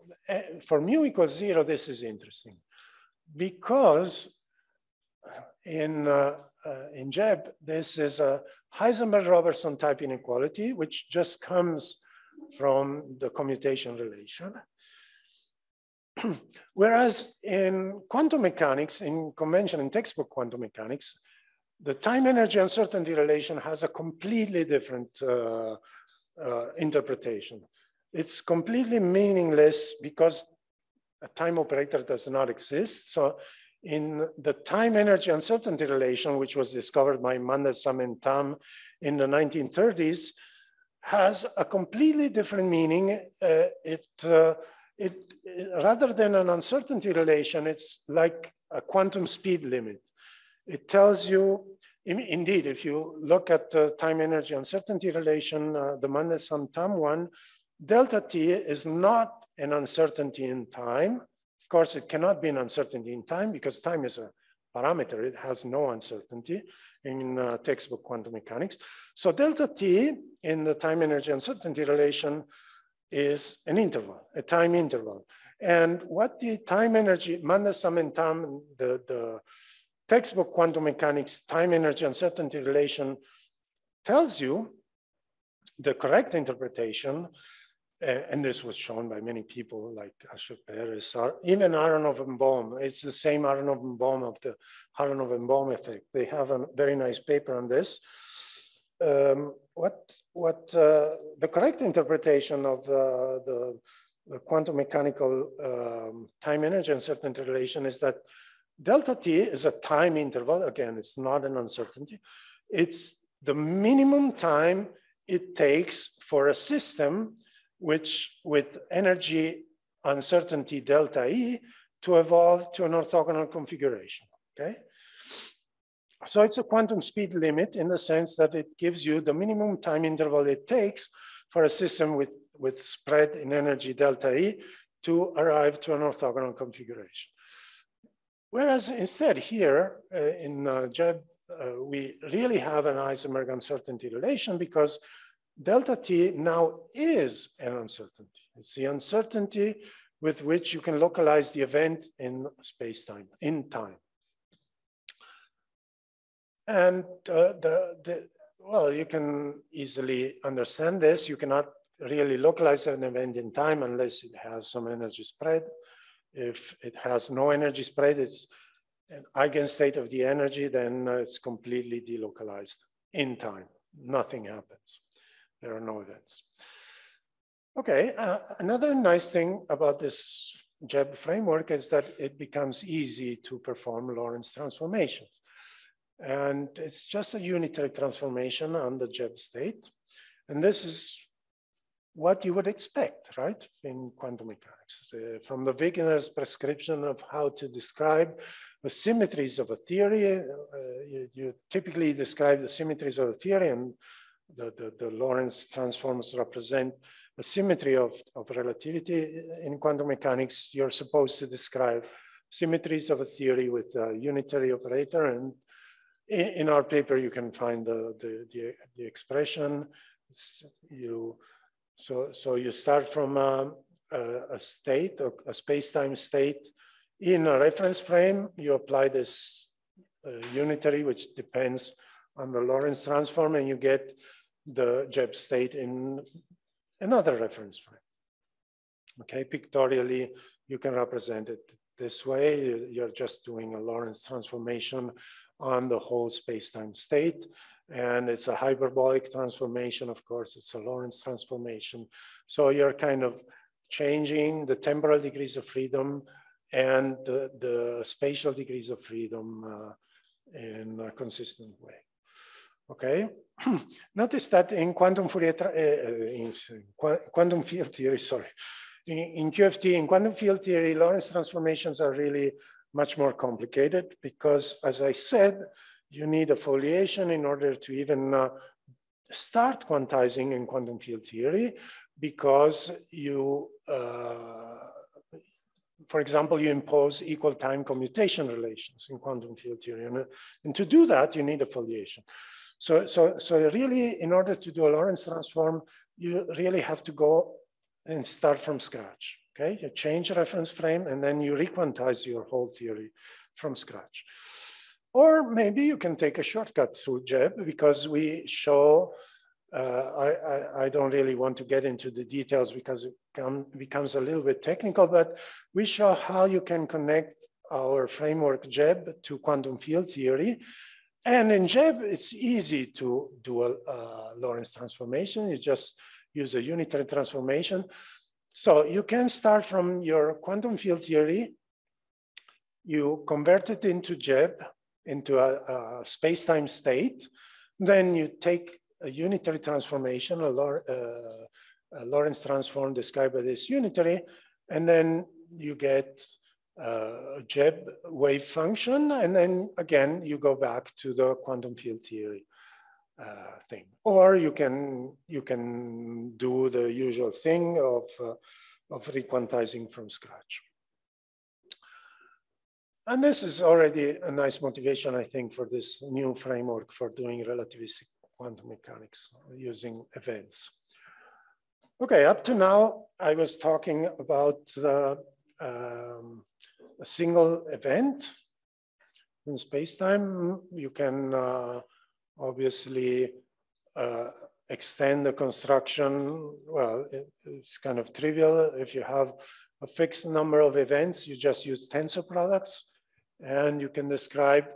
for mu equals 0, this is interesting. Because in Jeb, this is a Heisenberg-Robertson type inequality, which just comes from the commutation relation. Whereas in quantum mechanics, in convention and textbook quantum mechanics, the time energy uncertainty relation has a completely different interpretation. It's completely meaningless because a time operator does not exist. So in the time energy uncertainty relation, which was discovered by Mandelstam and Tam in the 1930s, has a completely different meaning. Rather than an uncertainty relation, it's like a quantum speed limit. It tells you, indeed, if you look at the time energy uncertainty relation, the Mandelstam-Tam one, delta t is not an uncertainty in time. Of course, it cannot be an uncertainty in time because time is a parameter. It has no uncertainty in textbook quantum mechanics. So delta t in the time energy uncertainty relation is an interval, a time interval. And what the time energy, Mandelstam and Tam, the textbook quantum mechanics time energy uncertainty relation tells you the correct interpretation, and this was shown by many people like Asher Perez, or even Aronov and Bohm. It's the same Aronov and Bohm of the Aronov and Bohm effect. They have a very nice paper on this. The correct interpretation of the quantum mechanical time energy uncertainty relation is that delta t is a time interval. Again, it's not an uncertainty. It's the minimum time it takes for a system which with energy uncertainty delta E to evolve to an orthogonal configuration, okay? So it's a quantum speed limit in the sense that it gives you the minimum time interval it takes for a system with spread in energy delta E to arrive to an orthogonal configuration. Whereas instead here in Jeb, we really have an Heisenberg uncertainty relation because delta t now is an uncertainty. It's the uncertainty with which you can localize the event in space-time, in time. And well, you can easily understand this. You cannot really localize an event in time unless it has some energy spread. If it has no energy spread, it's an eigenstate of the energy, then it's completely delocalized in time. Nothing happens. There are no events. Okay, another nice thing about this Jeb framework is that it becomes easy to perform Lorentz transformations. And it's just a unitary transformation on the Jeb state. And this is what you would expect, right, in quantum mechanics. From the Wegener's prescription of how to describe the symmetries of a theory, you typically describe the symmetries of a theory, and the Lorentz transforms represent the symmetry of relativity. In quantum mechanics, you're supposed to describe symmetries of a theory with a unitary operator, and in our paper, you can find the expression. So you start from a state, or a space-time state in a reference frame. You apply this unitary, which depends on the Lorentz transform, and you get the Jeb state in another reference frame. Okay, pictorially, you can represent it this way. You're just doing a Lorentz transformation on the whole space-time state. And it's a hyperbolic transformation, of course, it's a Lorentz transformation. So you're kind of changing the temporal degrees of freedom and the spatial degrees of freedom in a consistent way. Okay, notice that in quantum Fourier, quantum field theory, sorry, in QFT, in quantum field theory, Lorentz transformations are really much more complicated because, as I said, you need a foliation in order to even start quantizing in quantum field theory, because you, for example, you impose equal time commutation relations in quantum field theory. And to do that, you need a foliation. So really, in order to do a Lorentz transform, you really have to go and start from scratch. Okay, you change reference frame and then you requantize your whole theory from scratch. Or maybe you can take a shortcut through Jeb, because we show, I don't really want to get into the details because it becomes a little bit technical, but we show how you can connect our framework Jeb to quantum field theory. And in Jeb, it's easy to do a Lorentz transformation. You just use a unitary transformation. So you can start from your quantum field theory, you convert it into Jeb, into a space-time state. Then you take a unitary transformation, a Lorentz transform described by this unitary, and then you get a Jeb wave function, and then again, you go back to the quantum field theory thing. Or you can do the usual thing of requantizing from scratch. And this is already a nice motivation, I think, for this new framework for doing relativistic quantum mechanics using events. Okay, up to now, I was talking about a single event in space-time. You can obviously extend the construction. Well, it's kind of trivial. If you have a fixed number of events, you just use tensor products, and you can describe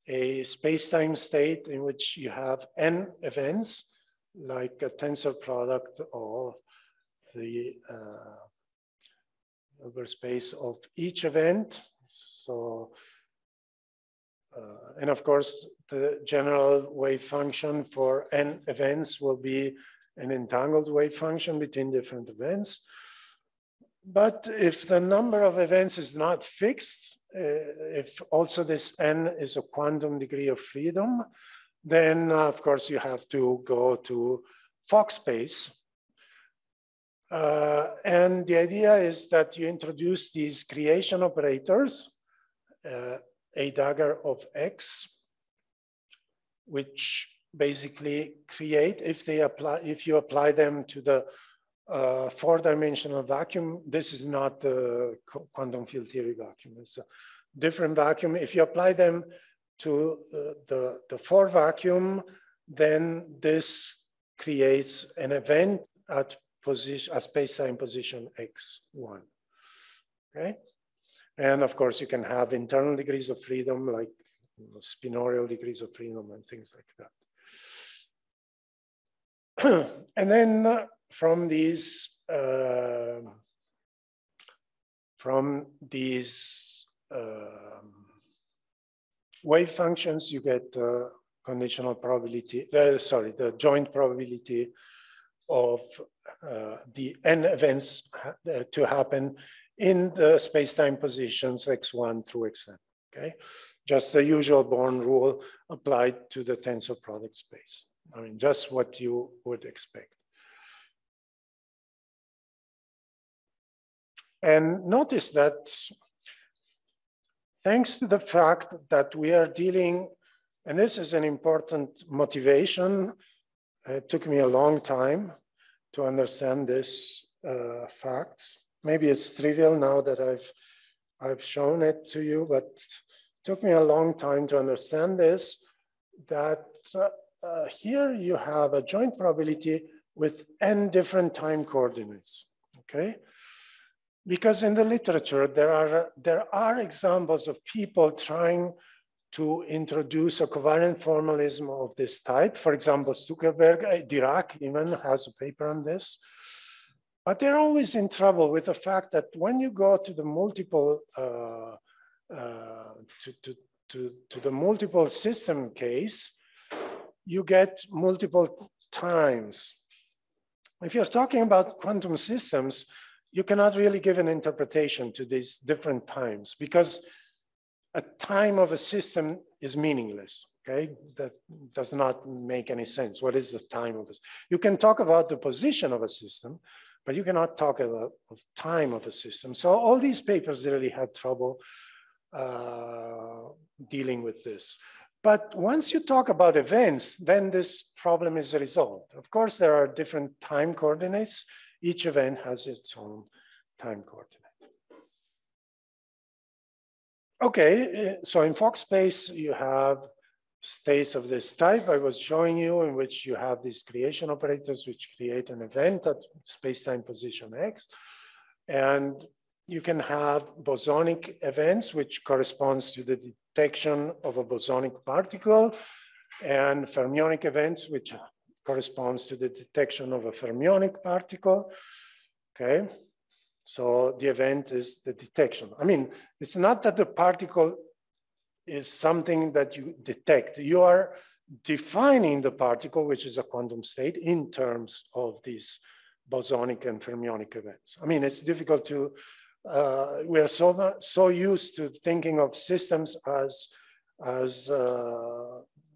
a space-time state in which you have n events, like a tensor product of the Hilbert space of each event. So, and of course, the general wave function for n events will be an entangled wave function between different events. But if the number of events is not fixed, if also this n is a quantum degree of freedom, then of course you have to go to Fock space. And the idea is that you introduce these creation operators, a dagger of x, which basically create, if you apply them to the 4-dimensional vacuum. This is not the quantum field theory vacuum. It's a different vacuum. If you apply them to the 4 vacuum, then this creates an event at position, a space-time position x1. Okay, and of course you can have internal degrees of freedom, like spinorial degrees of freedom and things like that. And then from these wave functions, you get conditional probability, the joint probability of the n events to happen in the space-time positions x1 through xn, okay? Just the usual Born rule applied to the tensor product space. I mean, just what you would expect. And notice that thanks to the fact that we are dealing, and this is an important motivation, it took me a long time to understand this fact. Maybe it's trivial now that I've shown it to you, but it took me a long time to understand this, that here you have a joint probability with n different time coordinates, okay? Because in the literature, there are examples of people trying to introduce a covariant formalism of this type. For example, Zuckerberg, Dirac even has a paper on this. But they're always in trouble with the fact that when you go to the multiple the multiple system case, you get multiple times. If you're talking about quantum systems, you cannot really give an interpretation to these different times, because a time of a system is meaningless, okay? That does not make any sense. What is the time of a system? You can talk about the position of a system, but you cannot talk of time of a system. So all these papers really had trouble dealing with this. But once you talk about events, then this problem is resolved. Of course, there are different time coordinates. Each event has its own time coordinate. Okay, so in Fock space, you have states of this type I was showing you, in which you have these creation operators which create an event at space-time position x. And you can have bosonic events, which corresponds to the detection of a bosonic particle, and fermionic events, which corresponds to the detection of a fermionic particle, okay? So the event is the detection. I mean, it's not that the particle is something that you detect. You are defining the particle, which is a quantum state, in terms of these bosonic and fermionic events. I mean, it's difficult to, we are so used to thinking of systems as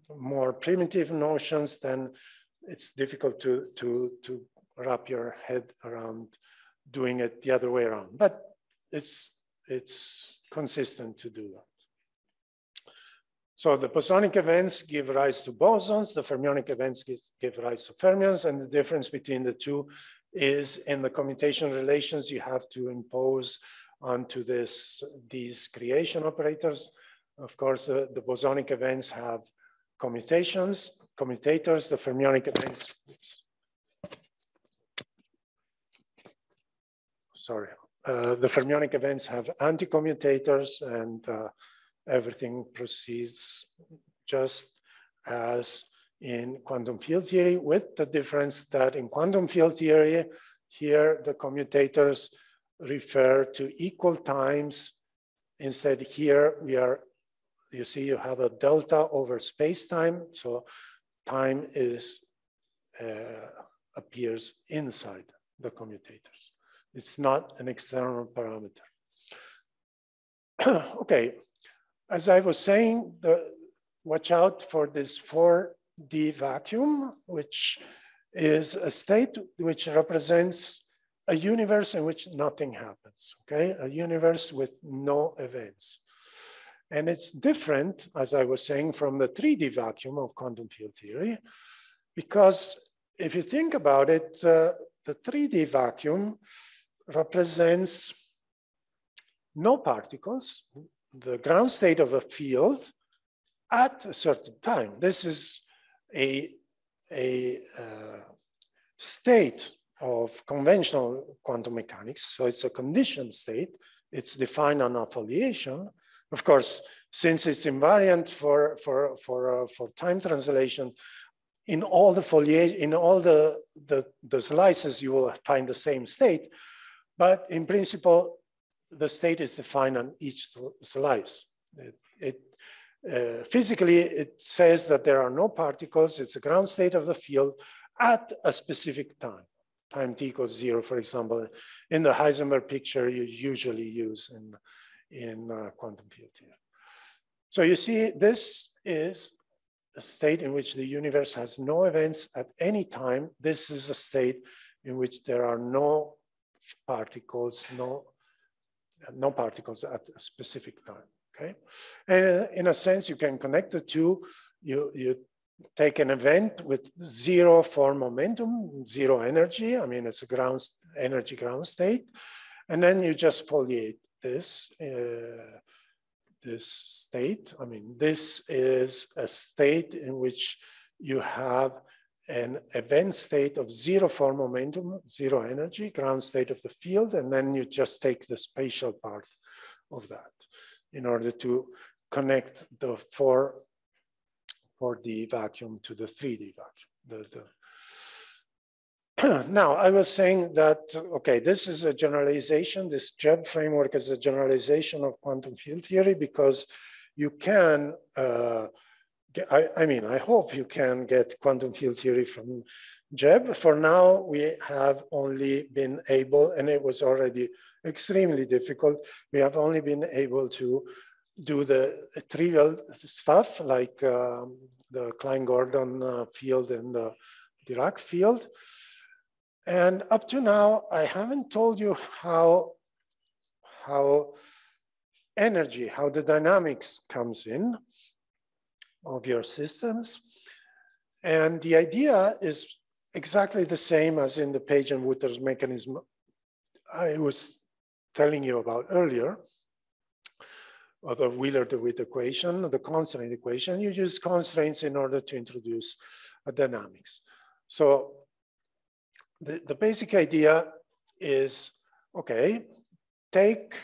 more primitive notions, then it's difficult to wrap your head around doing it the other way around. But it's consistent to do that. So the bosonic events give rise to bosons, the fermionic events give rise to fermions, and the difference between the two is in the commutation relations you have to impose onto these creation operators. Of course, the bosonic events have commutators, the fermionic events, oops. Sorry, the fermionic events have anti-commutators, and everything proceeds just as in quantum field theory, with the difference that in quantum field theory, here the commutators refer to equal times. Instead, here we are, you see you have a delta over space-time, so time appears inside the commutators. It's not an external parameter. Okay, as I was saying, watch out for this 4D vacuum, which is a state which represents a universe in which nothing happens, okay? A universe with no events. And it's different, as I was saying, from the 3D vacuum of quantum field theory, because if you think about it, the 3D vacuum represents no particles, the ground state of a field at a certain time. This is a state of conventional quantum mechanics. So it's a conditioned state. It's defined on affiliation. Of course, since it's invariant for time translation, in all the foliation, in all the slices, you will find the same state. But in principle, the state is defined on each slice. Physically, it says that there are no particles. It's a ground state of the field at a specific time. Time t equals 0, for example. In the Heisenberg picture, you usually use in quantum field theory. So you see, this is a state in which the universe has no events at any time. This is a state in which there are no particles, no particles at a specific time, okay? And in a sense, you can connect the two. You take an event with 0 form momentum, 0 energy. I mean, it's a energy ground state. And then you just foliate this, this state. I mean, this is a state in which you have an event state of 0 form momentum, 0 energy, ground state of the field, and then you just take the spatial part of that in order to connect the 4D vacuum to the 3D vacuum. Now, I was saying that, okay, this is a generalization. This Jebb framework is a generalization of quantum field theory because you can, I hope you can get quantum field theory from Jebb. For now, we have only been able, and it was already extremely difficult, we have only been able to do the trivial stuff like the Klein-Gordon field and the Dirac field. And up to now, I haven't told you how energy, how the dynamics comes in of your systems. And the idea is exactly the same as in the Page and Wooter's mechanism I was telling you about earlier, or the Wheeler-DeWitt equation, the constraint equation. You use constraints in order to introduce a dynamics. So the basic idea is, okay, take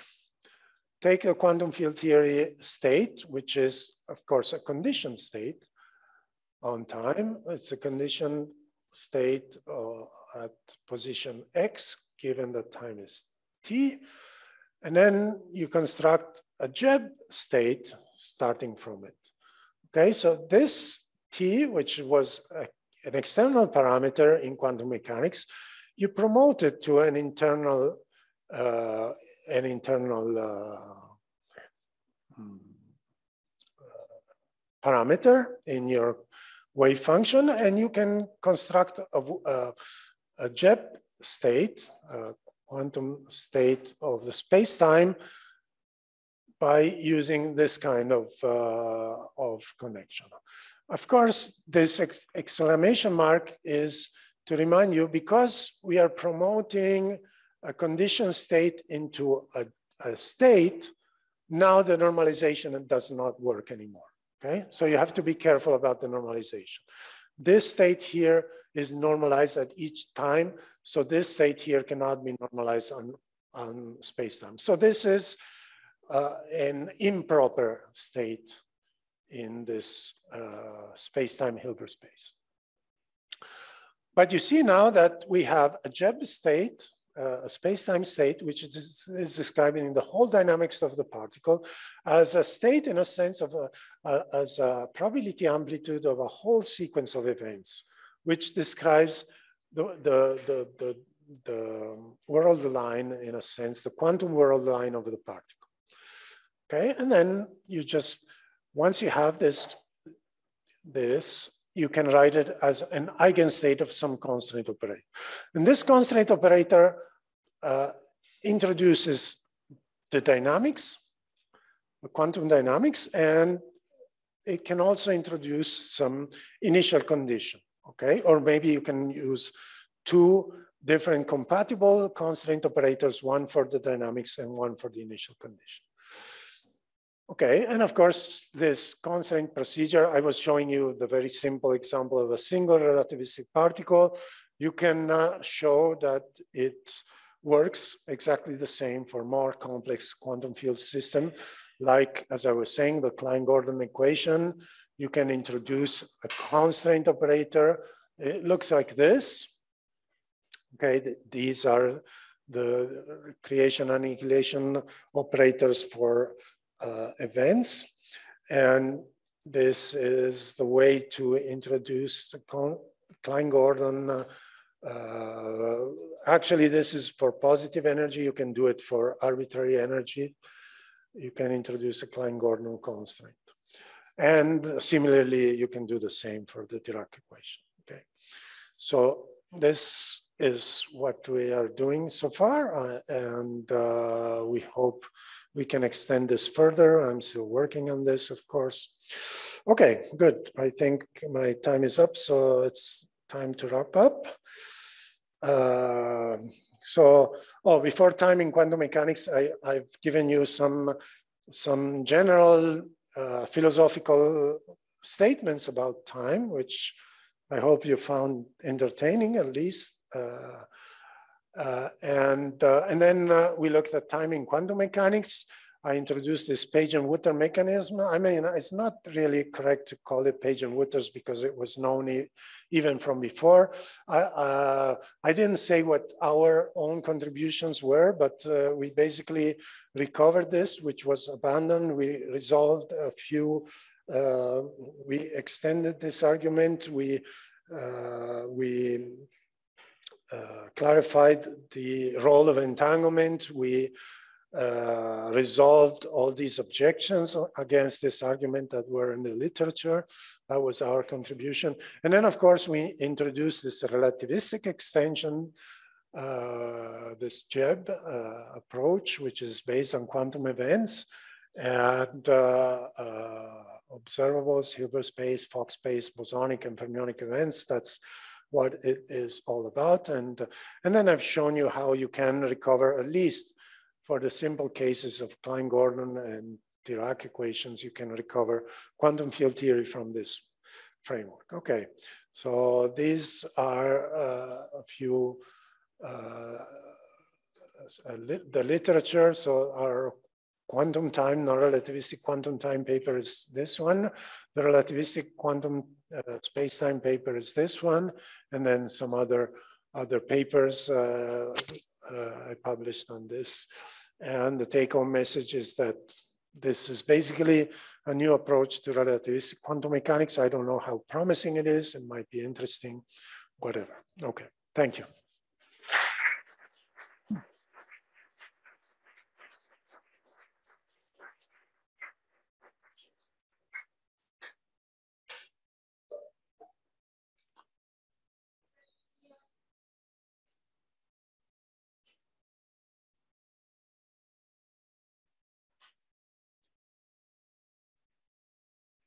a quantum field theory state, which is, of course, a conditioned state on time. It's a conditioned state at position x, given that time is t. And then you construct a Jebb state starting from it. Okay, so this t, which was an external parameter in quantum mechanics, you promote it to an internal parameter in your wave function, and you can construct a Jebb state, a quantum state of the space-time by using this kind of connection. Of course, this exclamation mark is to remind you, because we are promoting a conditioned state into a state, now the normalization does not work anymore, okay? So you have to be careful about the normalization. This state here is normalized at each time, so this state here cannot be normalized on space-time. So this is an improper state in this space-time Hilbert space. But you see now that we have a Jebb state, a space-time state, which is describing the whole dynamics of the particle as a state, in a sense, of as a probability amplitude of a whole sequence of events, which describes the world line, in a sense, the quantum world line of the particle. Okay, and then you just, once you have this, you can write it as an eigenstate of some constraint operator. And this constraint operator introduces the dynamics quantum dynamics, and it can also introduce some initial condition, okay? Or maybe you can use two different compatible constraint operators, one for the dynamics and one for the initial condition. Okay, and of course, this constraint procedure, I was showing you the very simple example of a single relativistic particle. You can show that it works exactly the same for more complex quantum field system. Like, as I was saying, the Klein-Gordon equation, you can introduce a constraint operator. It looks like this. Okay, these are the creation annihilation operators for events. And this is the way to introduce the Klein-Gordon. Actually, this is for positive energy. You can do it for arbitrary energy. You can introduce a Klein-Gordon constraint. And similarly, you can do the same for the Dirac equation, okay? So this is what we are doing so far, and we hope we can extend this further. I'm still working on this, of course. Okay, good. I think my time is up, so it's time to wrap up. Before time in quantum mechanics, I've given you some general philosophical statements about time, which I hope you found entertaining at least. And then we looked at time in quantum mechanics. I introduced this Page and Wooter mechanism. I mean, it's not really correct to call it Page and Wooter's because it was known even from before. I didn't say what our own contributions were, but we basically recovered this, which was abandoned. We resolved a few, we extended this argument. We clarified the role of entanglement. We resolved all these objections against this argument that were in the literature. That was our contribution. And then, of course, we introduced this relativistic extension, this Jeb approach, which is based on quantum events and observables, Hilbert space, Fock space, bosonic and fermionic events. That's what it is all about. And then I've shown you how you can recover, at least for the simple cases of Klein-Gordon and Dirac equations, you can recover quantum field theory from this framework. Okay, so these are a few, the literature. So our quantum time, non-relativistic quantum time paper is this one. The relativistic quantum space-time paper is this one. And then some other papers I published on this. And the take-home message is that this is basically a new approach to relativistic quantum mechanics. I don't know how promising it is. It might be interesting, whatever. Okay, thank you.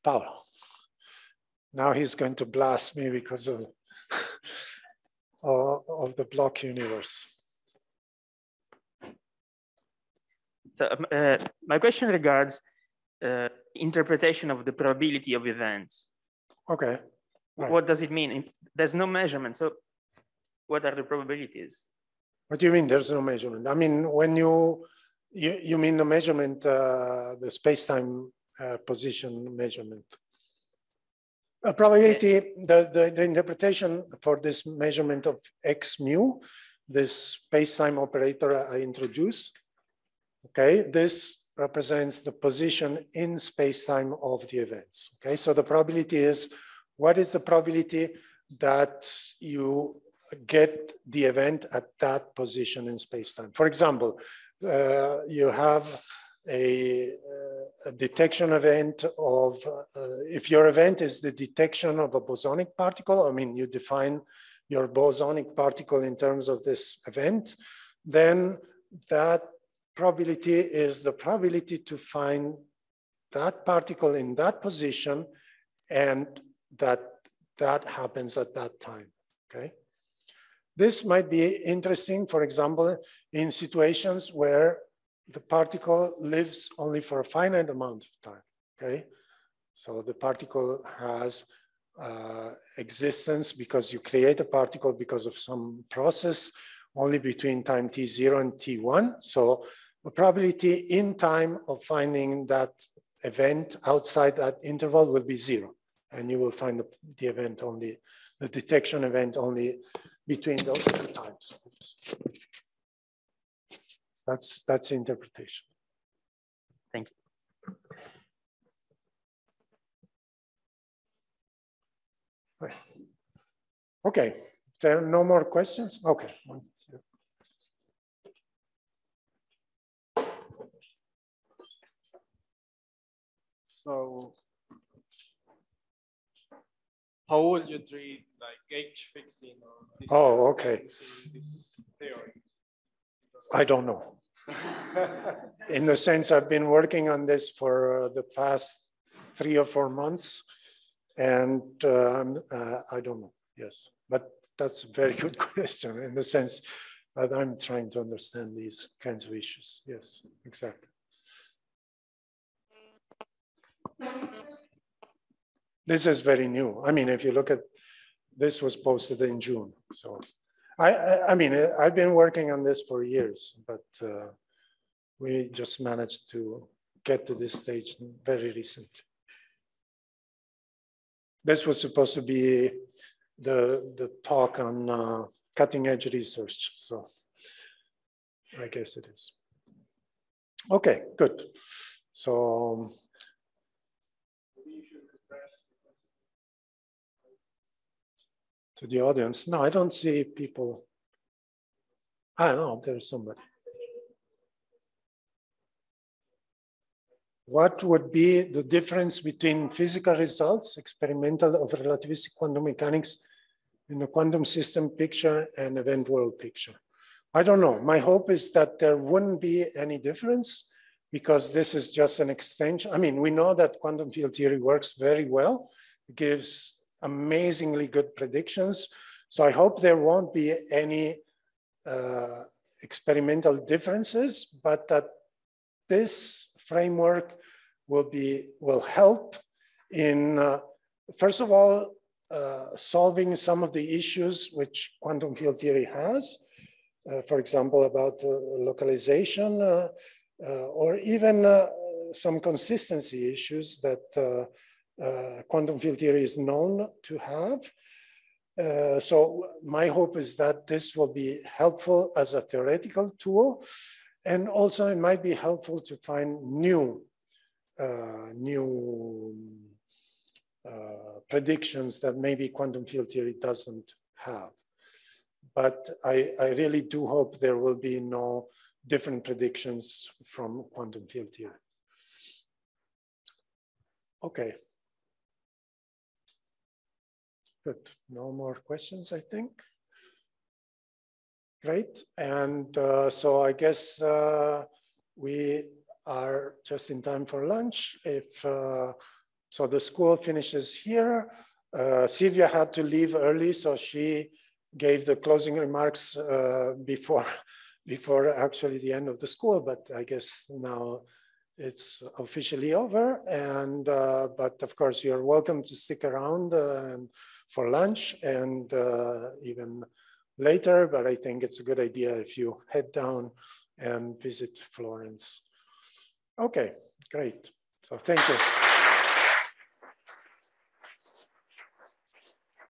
Paolo. Now he's going to blast me because of the block universe. So my question regards interpretation of the probability of events. Okay. Right. What does it mean? There's no measurement. So what are the probabilities? What do you mean there's no measurement? I mean, when you mean the measurement, the space-time position measurement. Probability, okay. The interpretation for this measurement of x mu, this space-time operator I introduced, okay, this represents the position in space-time of the events, okay? So the probability is, what is the probability that you get the event at that position in space-time? For example, you have a detection event of, if your event is the detection of a bosonic particle, I mean, you define your bosonic particle in terms of this event, then that probability is the probability to find that particle in that position and that happens at that time, okay? This might be interesting, for example, in situations where the particle lives only for a finite amount of time, okay? So the particle has existence because you create a particle because of some process only between time t0 and t1. So the probability in time of finding that event outside that interval will be 0. And you will find the event only, the detection event only between those two times. That's the interpretation. Thank you. Okay, there are no more questions? Okay. So how will you treat like H fixing or this this theory? I don't know. In the sense, I've been working on this for the past 3 or 4 months, and I don't know. Yes, but that's a very good question in the sense that I'm trying to understand these kinds of issues. Yes, exactly. This is very new. I mean, if you look at, this was posted in June. So I mean, I've been working on this for years, but we just managed to get to this stage very recently. This was supposed to be the talk on cutting edge research. So I guess it is. Okay, good. So to the audience, no, I don't see people. I don't know, there's somebody. What would be the difference between physical results, experimental of relativistic quantum mechanics in the quantum system picture and event world picture? I don't know. My hope is that there wouldn't be any difference because this is just an extension. I mean, we know that quantum field theory works very well. It gives amazingly good predictions. So I hope there won't be any experimental differences, but that this framework will help in, first of all, solving some of the issues which quantum field theory has, for example, about localization, or even some consistency issues that quantum field theory is known to have. So my hope is that this will be helpful as a theoretical tool, and also it might be helpful to find new predictions that maybe quantum field theory doesn't have. But I really do hope there will be no different predictions from quantum field theory. Okay. Good. No more questions, I think. Great. And so I guess we are just in time for lunch. If so, the school finishes here. Silvia had to leave early, so she gave the closing remarks before actually the end of the school. But I guess now it's officially over. And but of course, you're welcome to stick around for lunch and even later, but I think it's a good idea if you head down and visit Florence. Okay, great. So thank you.